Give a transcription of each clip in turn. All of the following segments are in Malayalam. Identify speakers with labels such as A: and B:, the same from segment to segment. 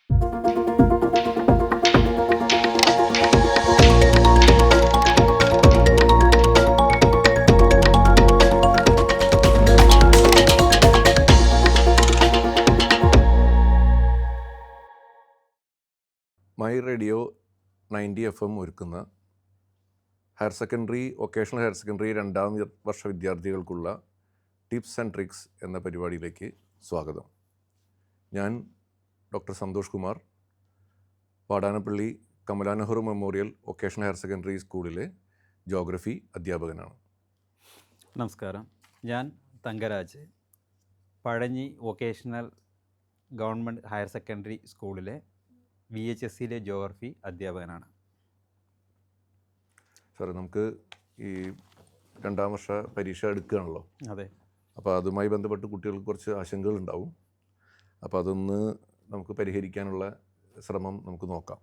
A: മൈ റേഡിയോ 90 FM ഒരുക്കുന്ന higher secondary, vocational higher secondary 2ാം വർഷ വിദ്യാർത്ഥികൾക്കുള്ള ടിപ്സ് ആൻഡ് ട്രിക്സ് എന്ന പരിപാടിയിലേക്ക് സ്വാഗതം. ഞാൻ doctor Santhosh Kumar, Vadanappally Kamala Nehru memorial vocational higher secondary സ്കൂളിലെ ജോഗ്രഫി അധ്യാപകനാണ്.
B: നമസ്കാരം. ഞാൻ Thankaraj, Pazhanji vocational government higher secondary സ്കൂളിലെ VHSCയിലെ ജോഗ്രഫി അധ്യാപകനാണ്.
A: സാറേ, നമുക്ക് ഈ 2ാം വർഷ പരീക്ഷ എടുക്കുകയാണല്ലോ.
B: അതെ.
A: അപ്പോൾ അതുമായി ബന്ധപ്പെട്ട് കുട്ടികൾക്ക് കുറച്ച് ആശങ്കകളുണ്ടാവും. അപ്പോൾ അതൊന്ന് നമുക്ക് പരിഹരിക്കാനുള്ള ശ്രമം നമുക്ക് നോക്കാം.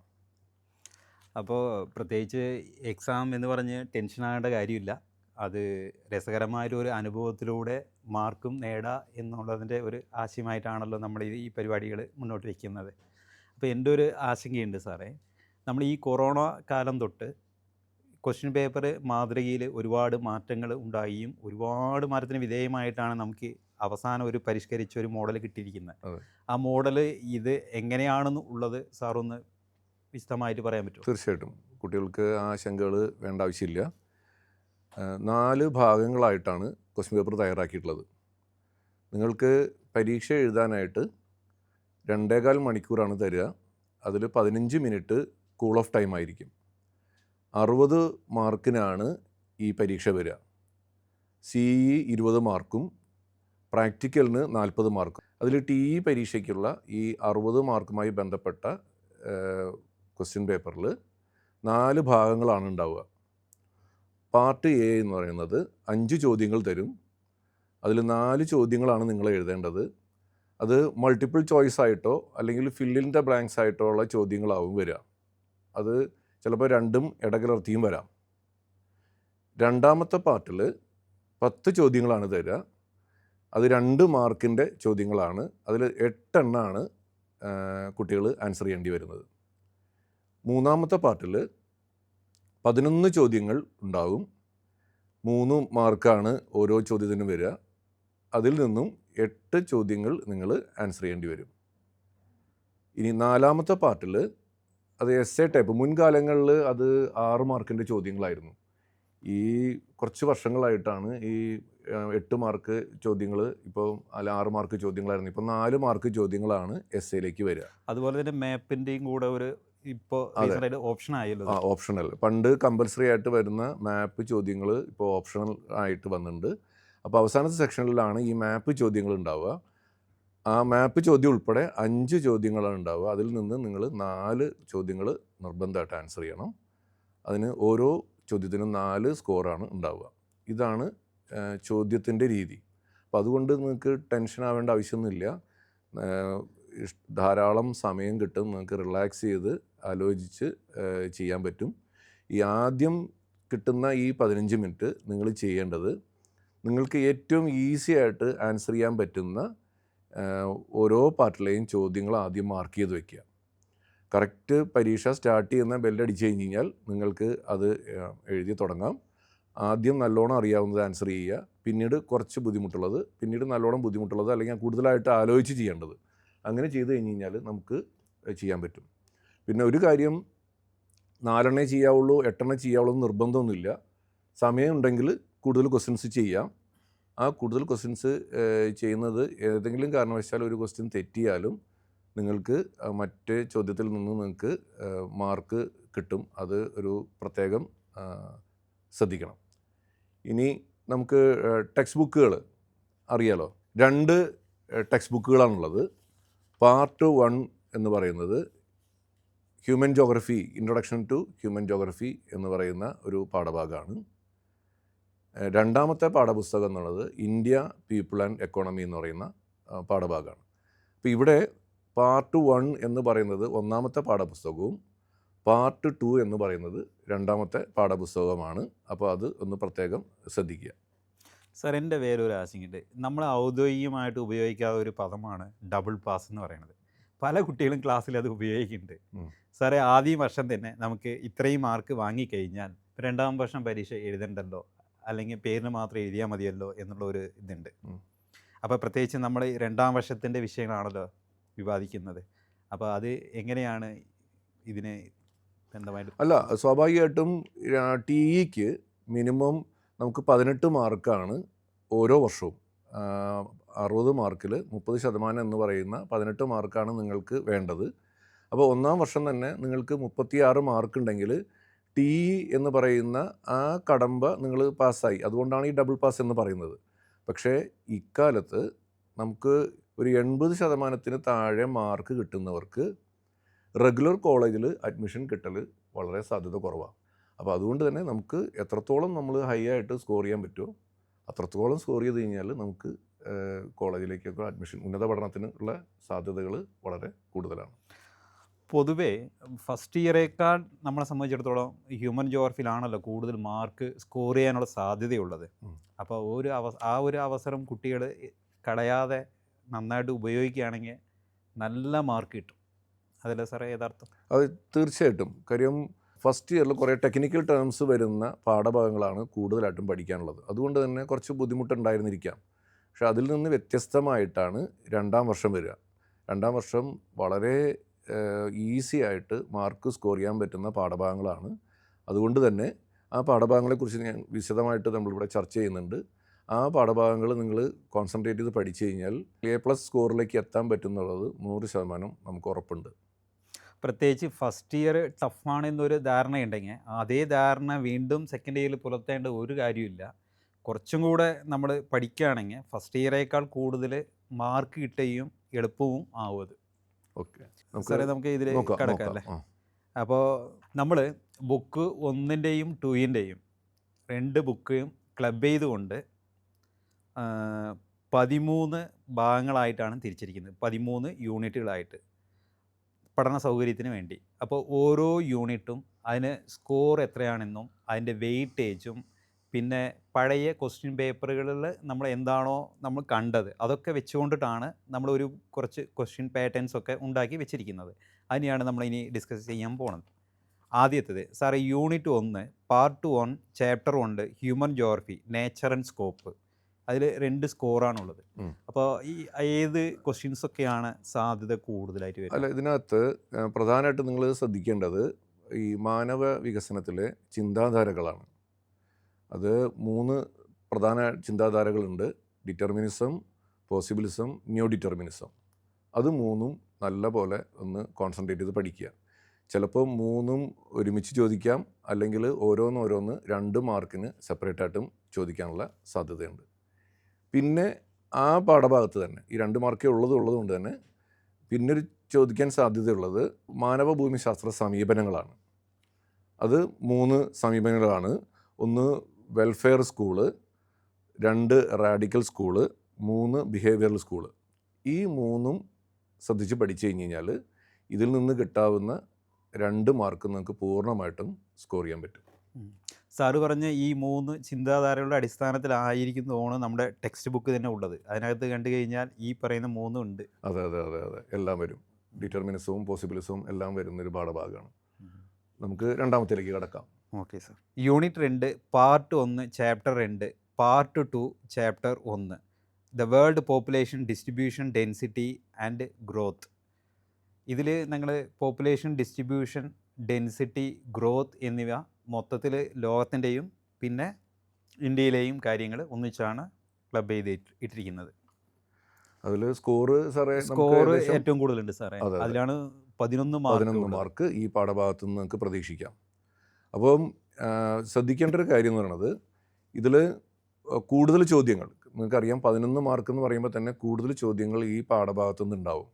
B: അപ്പോൾ പ്രത്യേകിച്ച് എക്സാം എന്ന് പറഞ്ഞ് ടെൻഷനാകേണ്ട കാര്യമില്ല. അത് രസകരമായൊരു അനുഭവത്തിലൂടെ മാർക്കും നേടുക എന്നുള്ളതിൻ്റെ ഒരു ആശയമായിട്ടാണല്ലോ നമ്മൾ ഈ പരിപാടികൾ മുന്നോട്ട് വയ്ക്കുന്നത്. അപ്പോൾ എൻ്റെ ഒരു ആശങ്കയുണ്ട് സാറേ. നമ്മൾ ഈ കൊറോണ കാലം തൊട്ട് ക്വസ്റ്റ്യൻ പേപ്പർ മാതൃകയിൽ ഒരുപാട് മാറ്റങ്ങൾ ഉണ്ടാവുകയും ഒരുപാട് മാറ്റത്തിന് വിധേയമായിട്ടാണ് നമുക്ക് അവസാനം ഒരു പരിഷ്കരിച്ച ഒരു മോഡൽ കിട്ടിയിരിക്കുന്നത്. ആ മോഡൽ ഇത് എങ്ങനെയാണെന്ന് ഉള്ളത് സാറൊന്ന് വിശദമായിട്ട് പറയാൻ പറ്റുമോ?
A: തീർച്ചയായിട്ടും. കുട്ടികൾക്ക് ആശങ്കകൾ വേണ്ട ആവശ്യമില്ല. 4 ഭാഗങ്ങളായിട്ടാണ് ക്വസ്റ്റ്യൻ പേപ്പർ തയ്യാറാക്കിയിട്ടുള്ളത്. നിങ്ങൾക്ക് പരീക്ഷ എഴുതാനായിട്ട് 2.25 മണിക്കൂറാണ് തരിക. അതിൽ 15 മിനിറ്റ് കൂൾ ഓഫ് ടൈം ആയിരിക്കും. 60 മാർക്കിനാണ് ഈ പരീക്ഷ വരിക. CE 20 മാർക്കും പ്രാക്ടിക്കലിന് 40 മാർക്കും. അതിൽ TE പരീക്ഷയ്ക്കുള്ള ഈ 60 മാർക്കുമായി ബന്ധപ്പെട്ട ക്വസ്റ്റ്യൻ പേപ്പറിൽ 4 ഭാഗങ്ങളാണ് ഉണ്ടാവുക. പാർട്ട് A എന്ന് പറയുന്നത് 5 ചോദ്യങ്ങൾ തരും. അതിൽ 4 ചോദ്യങ്ങളാണ് നിങ്ങൾ എഴുതേണ്ടത്. അത് മൾട്ടിപ്പിൾ ചോയ്സ് ആയിട്ടോ അല്ലെങ്കിൽ ഫില്ലിൻ ദ ബ്ലാങ്ക്സ് ആയിട്ടോ ഉള്ള ചോദ്യങ്ങളാവും വരിക. അത് ചിലപ്പോൾ 2ഉം ഇടകലർത്തിയും വരാം. 2ാമത്തെ പാർട്ടിൽ 10 ചോദ്യങ്ങളാണ് തരിക. അത് 2 മാർക്കിൻ്റെ ചോദ്യങ്ങളാണ്. അതിൽ 8 എണ്ണമാണ് കുട്ടികൾ ആൻസർ ചെയ്യേണ്ടി വരുന്നത്. 3ാമത്തെ പാർട്ടിൽ 11 ചോദ്യങ്ങൾ ഉണ്ടാകും. 3 മാർക്കാണ് ഓരോ ചോദ്യത്തിനും വരിക. അതിൽ നിന്നും 8 ചോദ്യങ്ങൾ നിങ്ങൾ ആൻസർ ചെയ്യേണ്ടി വരും. ഇനി 4ാമത്തെ പാർട്ടിൽ അത് എസ്സേ ടൈപ്പ്. മുൻകാലങ്ങളിൽ അത് 6 മാർക്കിൻ്റെ ചോദ്യങ്ങളായിരുന്നു. ഈ കുറച്ച് വർഷങ്ങളായിട്ടാണ് ഈ 8 മാർക്ക് ചോദ്യങ്ങൾ ഇപ്പോൾ അല്ല 6 മാർക്ക് ചോദ്യങ്ങളായിരുന്നു. ഇപ്പോൾ 4 മാർക്ക് ചോദ്യങ്ങളാണ് എസ്സേയിലേക്ക് വരിക.
B: അതുപോലെ തന്നെ മാപ്പിൻ്റെയും കൂടെ ഒരു ഇപ്പോൾ ഓപ്ഷൻ ആയല്ലോ.
A: ഓപ്ഷണൽ. പണ്ട് കമ്പൽസറി ആയിട്ട് വരുന്ന മാപ്പ് ചോദ്യങ്ങൾ ഇപ്പോൾ ഓപ്ഷണൽ ആയിട്ട് വന്നിട്ടുണ്ട്. അപ്പോൾ അവസാനത്തെ സെക്ഷനിലാണ് ഈ മാപ്പ് ചോദ്യങ്ങൾ ഉണ്ടാവുക. ആ മാപ്പ് ചോദ്യം ഉൾപ്പെടെ 5 ചോദ്യങ്ങളാണ് ഉണ്ടാവുക. അതിൽ നിന്ന് നിങ്ങൾ 4 ചോദ്യങ്ങൾ നിർബന്ധമായിട്ട് ആൻസർ ചെയ്യണം. അതിന് ഓരോ ചോദ്യത്തിനും 4 സ്കോറാണ് ഉണ്ടാവുക. ഇതാണ് ചോദ്യത്തിൻ്റെ രീതി. അപ്പോൾ അതുകൊണ്ട് നിങ്ങൾക്ക് ടെൻഷൻ ആവേണ്ട ആവശ്യമൊന്നുമില്ല. ധാരാളം സമയം കിട്ടും. നിങ്ങൾക്ക് റിലാക്സ് ചെയ്ത് ആലോചിച്ച് ചെയ്യാൻ പറ്റും. ഈ ആദ്യം കിട്ടുന്ന ഈ 15 മിനിറ്റ് നിങ്ങൾ ചെയ്യേണ്ടത് നിങ്ങൾക്ക് ഏറ്റവും ഈസി ആയിട്ട് ആൻസർ ചെയ്യാൻ പറ്റുന്ന ഓരോ പാർട്ടിലെയും ചോദ്യങ്ങൾ ആദ്യം മാർക്ക് ചെയ്ത് വയ്ക്കുക. കറക്റ്റ് പരീക്ഷ സ്റ്റാർട്ട് ചെയ്യുന്ന ബെല്ലടിച്ച് കഴിഞ്ഞാൽ നിങ്ങൾക്ക് അത് എഴുതി തുടങ്ങാം. ആദ്യം നല്ലോണം അറിയാവുന്നത് ആൻസർ ചെയ്യുക, പിന്നീട് കുറച്ച് ബുദ്ധിമുട്ടുള്ളത്, പിന്നീട് നല്ലോണം ബുദ്ധിമുട്ടുള്ളത്, അല്ലെങ്കിൽ കൂടുതലായിട്ട് ആലോചിച്ച് ചെയ്യേണ്ടത്. അങ്ങനെ ചെയ്ത് കഴിഞ്ഞാൽ നമുക്ക് ചെയ്യാൻ പറ്റും. പിന്നെ ഒരു കാര്യം, 4 എണ്ണേ ചെയ്യാവുള്ളൂ 8 എണ്ണം ചെയ്യാവുള്ളൂ എന്ന് നിർബന്ധമൊന്നുമില്ല. സമയമുണ്ടെങ്കിൽ കൂടുതൽ ക്വസ്റ്റ്യൻസ് ചെയ്യാം. ആ കൂടുതൽ ക്വസ്റ്റ്യൻസ് ചെയ്യുന്നത് ഏതെങ്കിലും കാരണവശാൽ ഒരു ക്വസ്റ്റ്യൻ തെറ്റിയാലും നിങ്ങൾക്ക് മറ്റേ ചോദ്യത്തിൽ നിന്ന് നിങ്ങൾക്ക് മാർക്ക് കിട്ടും. അത് ഒരു പ്രത്യേകം ശ്രദ്ധിക്കണം. ഇനി നമുക്ക് ടെക്സ്റ്റ് ബുക്കുകൾ അറിയാലോ. 2 ടെക്സ്റ്റ് ബുക്കുകളാണുള്ളത്. പാർട്ട് 1 എന്ന് പറയുന്നത് human geography, introduction to human geography എന്ന് പറയുന്ന ഒരു പാഠഭാഗമാണ്. 2ാമത്തെ പാഠപുസ്തകം എന്നുള്ളത് ഇന്ത്യ, പീപ്പിൾ ആൻഡ് എക്കോണമി എന്ന് പറയുന്ന പാഠഭാഗമാണ്. അപ്പോൾ ഇവിടെ പാർട്ട് 1 എന്ന് പറയുന്നത് 1ാമത്തെ പാഠപുസ്തകവും പാർട്ട് 2 എന്ന് പറയുന്നത് 2ാമത്തെ പാഠപുസ്തകമാണ്. അപ്പോൾ അത് ഒന്ന് പ്രത്യേകം ശ്രദ്ധിക്കുക.
B: സാർ, എൻ്റെ വേറൊരു ആശങ്കയുണ്ട്. നമ്മൾ ഔദ്യോഗികമായിട്ട് ഉപയോഗിക്കാത്ത ഒരു പദമാണ് ഡബിൾ പാസ് എന്ന് പറയുന്നത്. പല കുട്ടികളും ക്ലാസ്സിൽ അത് ഉപയോഗിക്കുന്നുണ്ട്.
A: ഉം.
B: സാറേ ആദ്യ വർഷം തന്നെ നമുക്ക് ഇത്രയും മാർക്ക് വാങ്ങിക്കഴിഞ്ഞാൽ രണ്ടാം വർഷം പരീക്ഷ എഴുതണ്ടല്ലോ, അല്ലെങ്കിൽ പേരിന് മാത്രം എഴുതിയാൽ മതിയല്ലോ എന്നുള്ള ഒരു ഇതുണ്ട്.
A: ഉം.
B: അപ്പോൾ പ്രത്യേകിച്ച് നമ്മൾ രണ്ടാം വർഷത്തിൻ്റെ വിഷയങ്ങളാണല്ലോ വിവാദിക്കുന്നത്. അപ്പോൾ അത് എങ്ങനെയാണ് ഇതിന് ബന്ധമായിട്ട്?
A: അല്ല, സ്വാഭാവികമായിട്ടും ടി ഇക്ക് മിനിമം നമുക്ക് 18 മാർക്കാണ് ഓരോ വർഷവും. 60 മാർക്കിൽ 30% എന്ന് പറയുന്ന 18 മാർക്കാണ് നിങ്ങൾക്ക് വേണ്ടത്. അപ്പോൾ ഒന്നാം വർഷം തന്നെ നിങ്ങൾക്ക് 36 മാർക്ക് ഉണ്ടെങ്കിൽ ടി ഇ എന്ന് പറയുന്ന ആ കടമ്പ നിങ്ങൾ പാസ്സായി. അതുകൊണ്ടാണ് ഈ ഡബിൾ പാസ് എന്ന് പറയുന്നത്. പക്ഷേ ഇക്കാലത്ത് നമുക്ക് ഒരു 80% താഴെ മാർക്ക് കിട്ടുന്നവർക്ക് റെഗുലർ കോളേജിൽ അഡ്മിഷൻ കിട്ടൽ വളരെ സാധ്യത കുറവാണ്. അപ്പോൾ അതുകൊണ്ട് തന്നെ നമുക്ക് എത്രത്തോളം നമ്മൾ ഹൈ ആയിട്ട് സ്കോർ ചെയ്യാൻ പറ്റുമോ അത്രത്തോളം സ്കോർ ചെയ്ത് കഴിഞ്ഞാൽ നമുക്ക് കോളേജിലേക്കൊക്കെ അഡ്മിഷൻ, ഉന്നത പഠനത്തിനുള്ള സാധ്യതകൾ വളരെ കൂടുതലാണ്.
B: പൊതുവേ ഫസ്റ്റ് ഇയറേക്കാൾ നമ്മളെ സംബന്ധിച്ചിടത്തോളം ഹ്യൂമൻ ജോഗ്രഫിയിലാണല്ലോ കൂടുതൽ മാർക്ക് സ്കോർ ചെയ്യാനുള്ള സാധ്യതയുള്ളത്. അപ്പോൾ ആ ഒരു അവസരം കുട്ടികൾ കളയാതെ നന്നായിട്ട് ഉപയോഗിക്കുകയാണെങ്കിൽ നല്ല മാർക്ക് കിട്ടും. അതല്ലേ സാറേ യഥാർത്ഥം?
A: അത് തീർച്ചയായിട്ടും. കാര്യം ഫസ്റ്റ് ഇയറിൽ കുറേ ടെക്നിക്കൽ ടേംസ് വരുന്ന പാഠഭാഗങ്ങളാണ് കൂടുതലായിട്ടും പഠിക്കാനുള്ളത്. അതുകൊണ്ട് തന്നെ കുറച്ച് ബുദ്ധിമുട്ടുണ്ടായിരുന്നിരിക്കാം. പക്ഷെ അതിൽ നിന്ന് വ്യത്യസ്തമായിട്ടാണ് രണ്ടാം വർഷം വരിക. രണ്ടാം വർഷം വളരെ ഈസി ആയിട്ട് മാർക്ക് സ്കോർ ചെയ്യാൻ പറ്റുന്ന പാഠഭാഗങ്ങളാണ്. അതുകൊണ്ട് തന്നെ ആ പാഠഭാഗങ്ങളെക്കുറിച്ച് ഞാൻ വിശദമായിട്ട് നമ്മളിവിടെ ചർച്ച ചെയ്യുന്നുണ്ട്. ആ പാഠഭാഗങ്ങൾ നിങ്ങൾ കോൺസെൻട്രേറ്റ് ചെയ്ത് പഠിച്ചു കഴിഞ്ഞാൽ A+ സ്കോറിലേക്ക് എത്താൻ പറ്റുന്നുള്ളത് 100% നമുക്ക് ഉറപ്പുണ്ട്.
B: പ്രത്യേകിച്ച് ഫസ്റ്റ് ഇയർ ടഫാണെന്നൊരു ധാരണയുണ്ടെങ്കിൽ അതേ ധാരണ വീണ്ടും സെക്കൻഡ് ഇയറിൽ പുലർത്തേണ്ട ഒരു കാര്യമില്ല. കുറച്ചും കൂടെ നമ്മൾ പഠിക്കുകയാണെങ്കിൽ ഫസ്റ്റ് ഇയറേക്കാൾ കൂടുതൽ മാർക്ക് കിട്ടുകയും എളുപ്പവും ആവും അത്.
A: ഓക്കെ,
B: സാറേ നമുക്ക് ഇതിൽ കിടക്കാം അല്ലേ? അപ്പോൾ നമ്മൾ ബുക്ക് 1ൻ്റെയും 2ൻ്റെയും 2 ബുക്കും ക്ലബ് ചെയ്തുകൊണ്ട് 13 ഭാഗങ്ങളായിട്ടാണ് തിരിച്ചിരിക്കുന്നത്, 13 യൂണിറ്റുകളായിട്ട് പഠന സൗകര്യത്തിന് വേണ്ടി. അപ്പോൾ ഓരോ യൂണിറ്റും അതിന് സ്കോർ എത്രയാണെന്നും അതിൻ്റെ വെയിറ്റേജും പിന്നെ പഴയ ക്വസ്റ്റ്യൻ പേപ്പറുകളിൽ നമ്മൾ എന്താണോ നമ്മൾ കണ്ടത് അതൊക്കെ വെച്ചുകൊണ്ടിട്ടാണ് നമ്മളൊരു കുറച്ച് ക്വസ്റ്റ്യൻ പാറ്റേൺസ് ഒക്കെ ഉണ്ടാക്കി വെച്ചിരിക്കുന്നത്. അതിനെയാണ് നമ്മളിനി ഡിസ്കസ് ചെയ്യാൻ പോകുന്നത്. ആദ്യത്തേത് സാറേ unit 1 part 1 chapter 1 human geography nature and scope. അതിൽ 2 സ്കോറാണുള്ളത്. അപ്പോൾ ഈ ഏത് ക്വസ്റ്റ്യൻസൊക്കെയാണ് സാധ്യത കൂടുതലായിട്ട് വരുന്നത്?
A: അല്ല, ഇതിനകത്ത് പ്രധാനമായിട്ട് നിങ്ങൾ ശ്രദ്ധിക്കേണ്ടത് ഈ മാനവ വികസനത്തിലെ ചിന്താധാരകളാണ്. അത് 3 പ്രധാന ചിന്താധാരകളുണ്ട്: ഡിറ്റർമിനിസം, പോസിബിലിസം, ന്യൂ ഡിറ്റർമിനിസം. അത് 3ഉം നല്ല പോലെ ഒന്ന് കോൺസെൻട്രേറ്റ് ചെയ്ത് പഠിക്കുക. ചിലപ്പോൾ 3ഉം ഒരുമിച്ച് ചോദിക്കാം, അല്ലെങ്കിൽ ഓരോന്ന് 2 മാർക്കിന് സെപ്പറേറ്റ് ആയിട്ടും ചോദിക്കാനുള്ള സാധ്യതയുണ്ട്. പിന്നെ ആ പാഠഭാഗത്ത് തന്നെ ഈ 2 മാർക്കേ ഉള്ളതുകൊണ്ട് തന്നെ പിന്നൊരു ചോദിക്കാൻ സാധ്യതയുള്ളത് മാനവ ഭൂമിശാസ്ത്ര സമീപനങ്ങളാണ്. അത് 3 സമീപനങ്ങളാണ്. 1 welfare school, 2 radical school, 3 behavioural school. ഈ 3ഉം ശ്രദ്ധിച്ച് പഠിച്ചു കഴിഞ്ഞ് കഴിഞ്ഞാൽ ഇതിൽ നിന്ന് കിട്ടാവുന്ന 2 മാർക്ക് നിങ്ങൾക്ക് പൂർണ്ണമായിട്ടും സ്കോർ ചെയ്യാൻ പറ്റും.
B: സാറ് പറഞ്ഞ ഈ 3 ചിന്താധാരകളുടെ അടിസ്ഥാനത്തിലായിരിക്കും തോന്നുന്നു നമ്മുടെ ടെക്സ്റ്റ് ബുക്ക് തന്നെ ഉള്ളത്. അതിനകത്ത് കണ്ടു കഴിഞ്ഞാൽ ഈ പറയുന്ന 3ഉം ഉണ്ട്.
A: അതെ, എല്ലാം വരും. ഡിറ്റർമിനിസവും പോസിബിലിസവും എല്ലാം വരുന്നൊരു പാഠഭാഗമാണ്. നമുക്ക് രണ്ടാമത്തേലേക്ക് കിടക്കാം.
B: Okay sir. Unit 2 part 1 chapter 2 part 2 chapter 1 the world population distribution density and growth. ഇതിൽ ഞങ്ങൾ പോപ്പുലേഷൻ ഡിസ്ട്രിബ്യൂഷൻ ഡെൻസിറ്റി ഗ്രോത്ത് എന്നിവ മൊത്തത്തിൽ ലോകത്തിൻ്റെയും പിന്നെ ഇന്ത്യയിലെയും കാര്യങ്ങൾ ഒന്നിച്ചാണ് ക്ലബ് ചെയ്ത് ഇട്ടിരിക്കുന്നത്.
A: അതിൽ സ്കോറ്
B: ഏറ്റവും കൂടുതലുണ്ട് സാറേ. അതിലാണ് 11
A: മാർക്ക് ഈ പാഠഭാഗത്ത് നിന്ന് നിങ്ങൾക്ക് പ്രതീക്ഷിക്കാം. അപ്പം ശ്രദ്ധിക്കേണ്ട ഒരു കാര്യം എന്ന് പറയുന്നത് ഇതിൽ കൂടുതൽ ചോദ്യങ്ങൾ നിങ്ങൾക്കറിയാം. 11 മാർക്ക് എന്ന് പറയുമ്പോൾ തന്നെ കൂടുതൽ ചോദ്യങ്ങൾ ഈ പാഠഭാഗത്തു നിന്ന് ഉണ്ടാവും.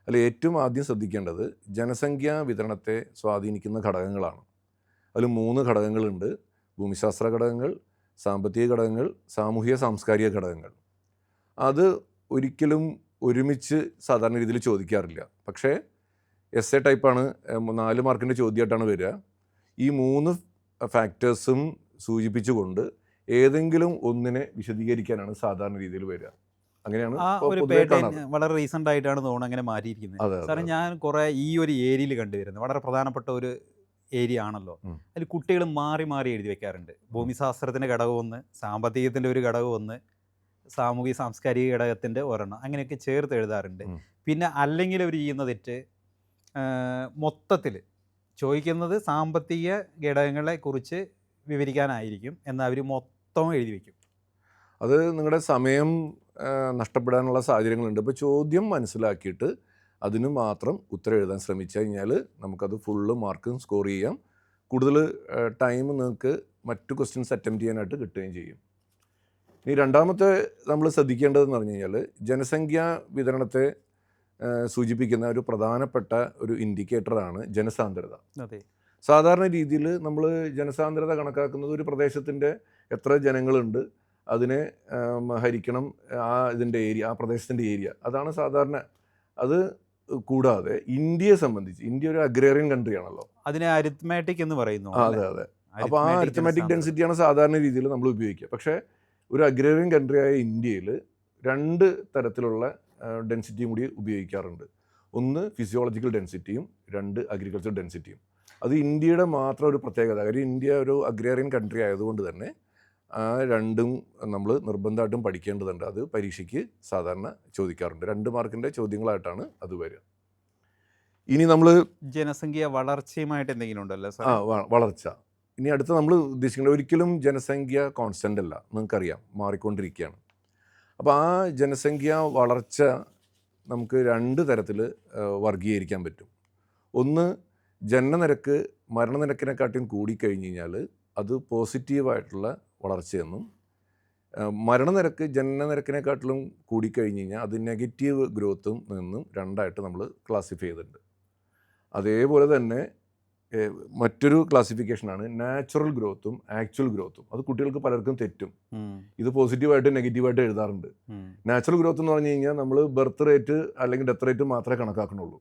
A: അതിൽ ഏറ്റവും ആദ്യം ശ്രദ്ധിക്കേണ്ടത് ജനസംഖ്യാ വിതരണത്തെ സ്വാധീനിക്കുന്ന ഘടകങ്ങളാണ്. അതിൽ 3 ഘടകങ്ങളുണ്ട്: ഭൂമിശാസ്ത്ര ഘടകങ്ങൾ, സാമ്പത്തിക ഘടകങ്ങൾ, സാമൂഹിക സാംസ്കാരിക ഘടകങ്ങൾ. അത് ഒരിക്കലും ഒരുമിച്ച് സാധാരണ രീതിയിൽ ചോദിക്കാറില്ല. പക്ഷേ എസ് എ ടൈപ്പാണ്, 4 മാർക്കിൻ്റെ ചോദ്യമായിട്ടാണ് വരിക. ഈ 3 ഫാക്ടേഴ്സും സൂചിപ്പിച്ചുകൊണ്ട് ഏതെങ്കിലും ഒന്നിനെ വിശദീകരിക്കാനാണ് സാധാരണ രീതിയിൽ വരിക. അങ്ങനെയാണ്
B: ആ
A: ഇപ്പോൾ
B: ഒരു
A: പൊതുവെ
B: പാറ്റേൺ
A: കാണാറ്.
B: വളരെ റീസെൻ്റ് ആയിട്ടാണ് തോന്നുന്നത് അങ്ങനെ മാറിയിരിക്കുന്നത്.
A: അതെ അതെ
B: സാറേ
A: അതെ.
B: ഞാൻ കുറേ ഈ ഒരു ഏരിയയിൽ കണ്ടുവരുന്നത് വളരെ പ്രധാനപ്പെട്ട ഒരു ഏരിയ ആണല്ലോ.
A: ഉം.
B: അതിൽ കുട്ടികൾ മാറി മാറി എഴുതി വെക്കാറുണ്ട്.
A: ഉം.
B: ഭൂമിശാസ്ത്രത്തിൻ്റെ ഘടകം ഒന്ന്, സാമ്പത്തികത്തിൻ്റെ ഒരു ഘടകം ഒന്ന്, സാമൂഹിക സാംസ്കാരിക ഘടകത്തിൻ്റെ ഒരെണ്ണം, അങ്ങനെയൊക്കെ ചേർത്ത് എഴുതാറുണ്ട്.
A: ഉം.
B: പിന്നെ അല്ലെങ്കിൽ അവർ ചെയ്യുന്ന തെറ്റ് മൊത്തത്തിൽ ചോദിക്കുന്നത് സാമ്പത്തിക ഘടകങ്ങളെക്കുറിച്ച് വിവരിക്കാനായിരിക്കും, എന്നാൽ അവർ മൊത്തം എഴുതി വയ്ക്കും.
A: അത് നിങ്ങളുടെ സമയം നഷ്ടപ്പെടാനുള്ള സാഹചര്യങ്ങളുണ്ട്. ഇപ്പോൾ ചോദ്യം മനസ്സിലാക്കിയിട്ട് അതിന് മാത്രം ഉത്തരം എഴുതാൻ ശ്രമിച്ചു കഴിഞ്ഞാൽ നമുക്കത് ഫുള്ള് മാർക്കും സ്കോർ ചെയ്യാം. കൂടുതൽ ടൈം നിങ്ങൾക്ക് മറ്റു ക്വസ്റ്റ്യൻസ് അറ്റംപ്റ്റ് ചെയ്യാനായിട്ട് കിട്ടുകയും ചെയ്യും. ഇനി രണ്ടാമത്തെ നമ്മൾ ശ്രദ്ധിക്കേണ്ടതെന്ന് പറഞ്ഞു കഴിഞ്ഞാൽ ജനസംഖ്യാ വിതരണത്തെ സൂചിപ്പിക്കുന്ന ഒരു പ്രധാനപ്പെട്ട ഒരു ഇൻഡിക്കേറ്ററാണ് ജനസാന്ദ്രത.
B: അതെ.
A: സാധാരണ രീതിയിൽ നമ്മൾ ജനസാന്ദ്രത കണക്കാക്കുന്നത് ഒരു പ്രദേശത്തിൻ്റെ എത്ര ജനങ്ങളുണ്ട് അതിനെ ഹരിക്കണം ഇതിൻ്റെ ഏരിയ, ആ പ്രദേശത്തിൻ്റെ ഏരിയ, അതാണ് സാധാരണ. അത് കൂടാതെ ഇന്ത്യയെ സംബന്ധിച്ച് ഇന്ത്യ ഒരു അഗ്രേറിയൻ കൺട്രി ആണല്ലോ.
B: അതിനെ അരിത്മാറ്റിക് എന്ന് പറയുന്നു.
A: അതെ അതെ. അപ്പോൾ ആ അരിത്മാറ്റിക് ഡെൻസിറ്റിയാണ് സാധാരണ രീതിയിൽ നമ്മൾ ഉപയോഗിക്കുക. പക്ഷേ ഒരു അഗ്രേറിയൻ കൺട്രിയായ ഇന്ത്യയിൽ 2 തരത്തിലുള്ള ഡെൻസിറ്റിയും കൂടി ഉപയോഗിക്കാറുണ്ട്. ഒന്ന് ഫിസിയോളജിക്കൽ ഡെൻസിറ്റിയും 2 അഗ്രികൾച്ചർ ഡെൻസിറ്റിയും. അത് ഇന്ത്യയുടെ മാത്രം ഒരു പ്രത്യേകത. കാര്യം ഇന്ത്യ ഒരു അഗ്രേറിയൻ കൺട്രി ആയതുകൊണ്ട് തന്നെ ആ രണ്ടും നമ്മൾ നിർബന്ധമായിട്ടും പഠിക്കേണ്ടതുണ്ട്. അത് പരീക്ഷയ്ക്ക് സാധാരണ ചോദിക്കാറുണ്ട്. 2 മാർക്കിൻ്റെ ചോദ്യങ്ങളായിട്ടാണ് അത് വരിക. ഇനി നമ്മൾ
B: ജനസംഖ്യ വളർച്ചയുമായിട്ട് എന്തെങ്കിലും ഉണ്ടല്ലോ സാർ?
A: വളർച്ച. ഇനി അടുത്ത നമ്മൾ ഉദ്ദേശിക്കുന്നത് ഒരിക്കലും ജനസംഖ്യ കോൺസ്റ്റൻ്റ് അല്ല, നിങ്ങൾക്കറിയാം, മാറിക്കൊണ്ടിരിക്കുകയാണ്. അപ്പോൾ ആ ജനസംഖ്യ വളർച്ച നമുക്ക് 2 തരത്തിൽ വർഗീകരിക്കാൻ പറ്റും. ഒന്ന്, ജനനനിരക്ക് മരണനിരക്കിനെക്കാട്ടിയും കൂടിക്കഴിഞ്ഞ് കഴിഞ്ഞാൽ അത് പോസിറ്റീവായിട്ടുള്ള വളർച്ചയെന്നും, മരണനിരക്ക് ജനനനിരക്കിനെക്കാട്ടിലും കൂടിക്കഴിഞ്ഞ് കഴിഞ്ഞാൽ അത് നെഗറ്റീവ് ഗ്രോത്തും നിന്നും 2ആയിട്ട് നമ്മൾ ക്ലാസിഫൈ ചെയ്തിട്ടുണ്ട്. അതേപോലെ തന്നെ മറ്റൊരു ക്ലാസിഫിക്കേഷനാണ് നാച്ചുറൽ ഗ്രോത്തും ആക്ച്വൽ ഗ്രോത്തും. അത് കുട്ടികൾക്ക് പലർക്കും തെറ്റും. ഇത് പോസിറ്റീവായിട്ട് നെഗറ്റീവായിട്ട് എഴുതാറുണ്ട്. നാച്ചുറൽ ഗ്രോത്ത് എന്ന് പറഞ്ഞു കഴിഞ്ഞാൽ നമ്മൾ ബർത്ത് റേറ്റ് അല്ലെങ്കിൽ ഡെത്ത് റേറ്റ് മാത്രമേ കണക്കാക്കണുള്ളൂ.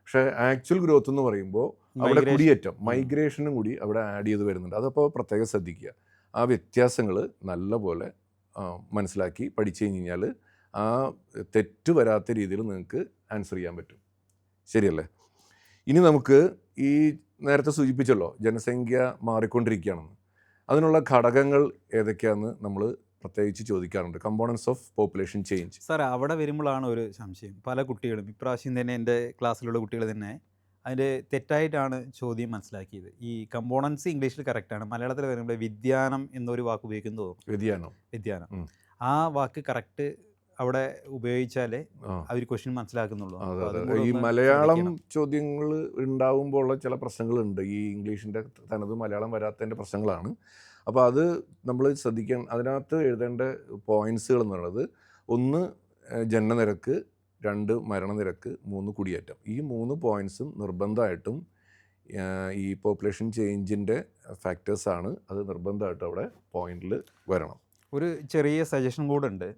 A: പക്ഷേ ആക്ച്വൽ ഗ്രോത്ത് എന്ന് പറയുമ്പോൾ അവിടെ കുടിയേറ്റം, മൈഗ്രേഷനും കൂടി അവിടെ ആഡ് ചെയ്ത് വരുന്നുണ്ട്. അതപ്പോൾ പ്രത്യേകം ശ്രദ്ധിക്കുക. ആ വ്യത്യാസങ്ങൾ നല്ലപോലെ മനസ്സിലാക്കി പഠിച്ചു കഴിഞ്ഞ് കഴിഞ്ഞാൽ ആ തെറ്റ് വരാത്ത രീതിയിൽ നിങ്ങൾക്ക് ആൻസർ ചെയ്യാൻ പറ്റും. ശരിയല്ലേ? ഇനി നമുക്ക് ഈ നേരത്തെ സൂചിപ്പിച്ചല്ലോ ജനസംഖ്യ മാറിക്കൊണ്ടിരിക്കുകയാണെന്ന്. അതിനുള്ള ഘടകങ്ങൾ ഏതൊക്കെയാണെന്ന് നമ്മൾ പ്രത്യേകിച്ച് ചോദിക്കാറുണ്ട്. Components of population change.
B: Sir അവിടെ വരുമ്പോഴാണ് ഒരു സംശയം. പല കുട്ടികളും ഇപ്രാവശ്യം തന്നെ എൻ്റെ ക്ലാസ്സിലുള്ള കുട്ടികൾ തന്നെ അതിൻ്റെ തെറ്റായിട്ടാണ് ചോദ്യം മനസ്സിലാക്കിയത്. ഈ കമ്പോണൻസ് ഇംഗ്ലീഷിൽ കറക്റ്റാണ്, മലയാളത്തിൽ വരുമ്പോൾ വ്യതിയാനം എന്നൊരു വാക്ക് ഉപയോഗിക്കുന്നത് തോന്നുന്നു. വ്യതിയാനം ആ വാക്ക് കറക്റ്റ് അവിടെ ഉപയോഗിച്ചാലേ അവർ ക്വസ്റ്റ്യൻ മനസ്സിലാക്കുന്നുള്ളൂ.
A: ഈ മലയാളം ചോദ്യങ്ങൾ ഉണ്ടാവുമ്പോൾ ഉള്ള ചില പ്രശ്നങ്ങളുണ്ട്. ഈ ഇംഗ്ലീഷിൻ്റെ തനത് മലയാളം വരാത്തതിൻ്റെ പ്രശ്നങ്ങളാണ്. അപ്പോൾ അത് നമ്മൾ ശ്രദ്ധിക്കാൻ, അതിനകത്ത് എഴുതേണ്ട പോയിൻറ്റ്സുകൾ എന്ന് പറയുന്നത് 1 ജനനനിരക്ക്, 2 മരണനിരക്ക്, 3 കുടിയേറ്റം. ഈ 3 പോയിൻറ്റ്സും നിർബന്ധമായിട്ടും ഈ പോപ്പുലേഷൻ ചേഞ്ചിൻ്റെ ഫാക്ടേഴ്സാണ്. അത് നിർബന്ധമായിട്ടും അവിടെ പോയിന്റിൽ വരണം.
B: ഒരു ചെറിയ സജഷൻ കൂടെ ഉണ്ട്.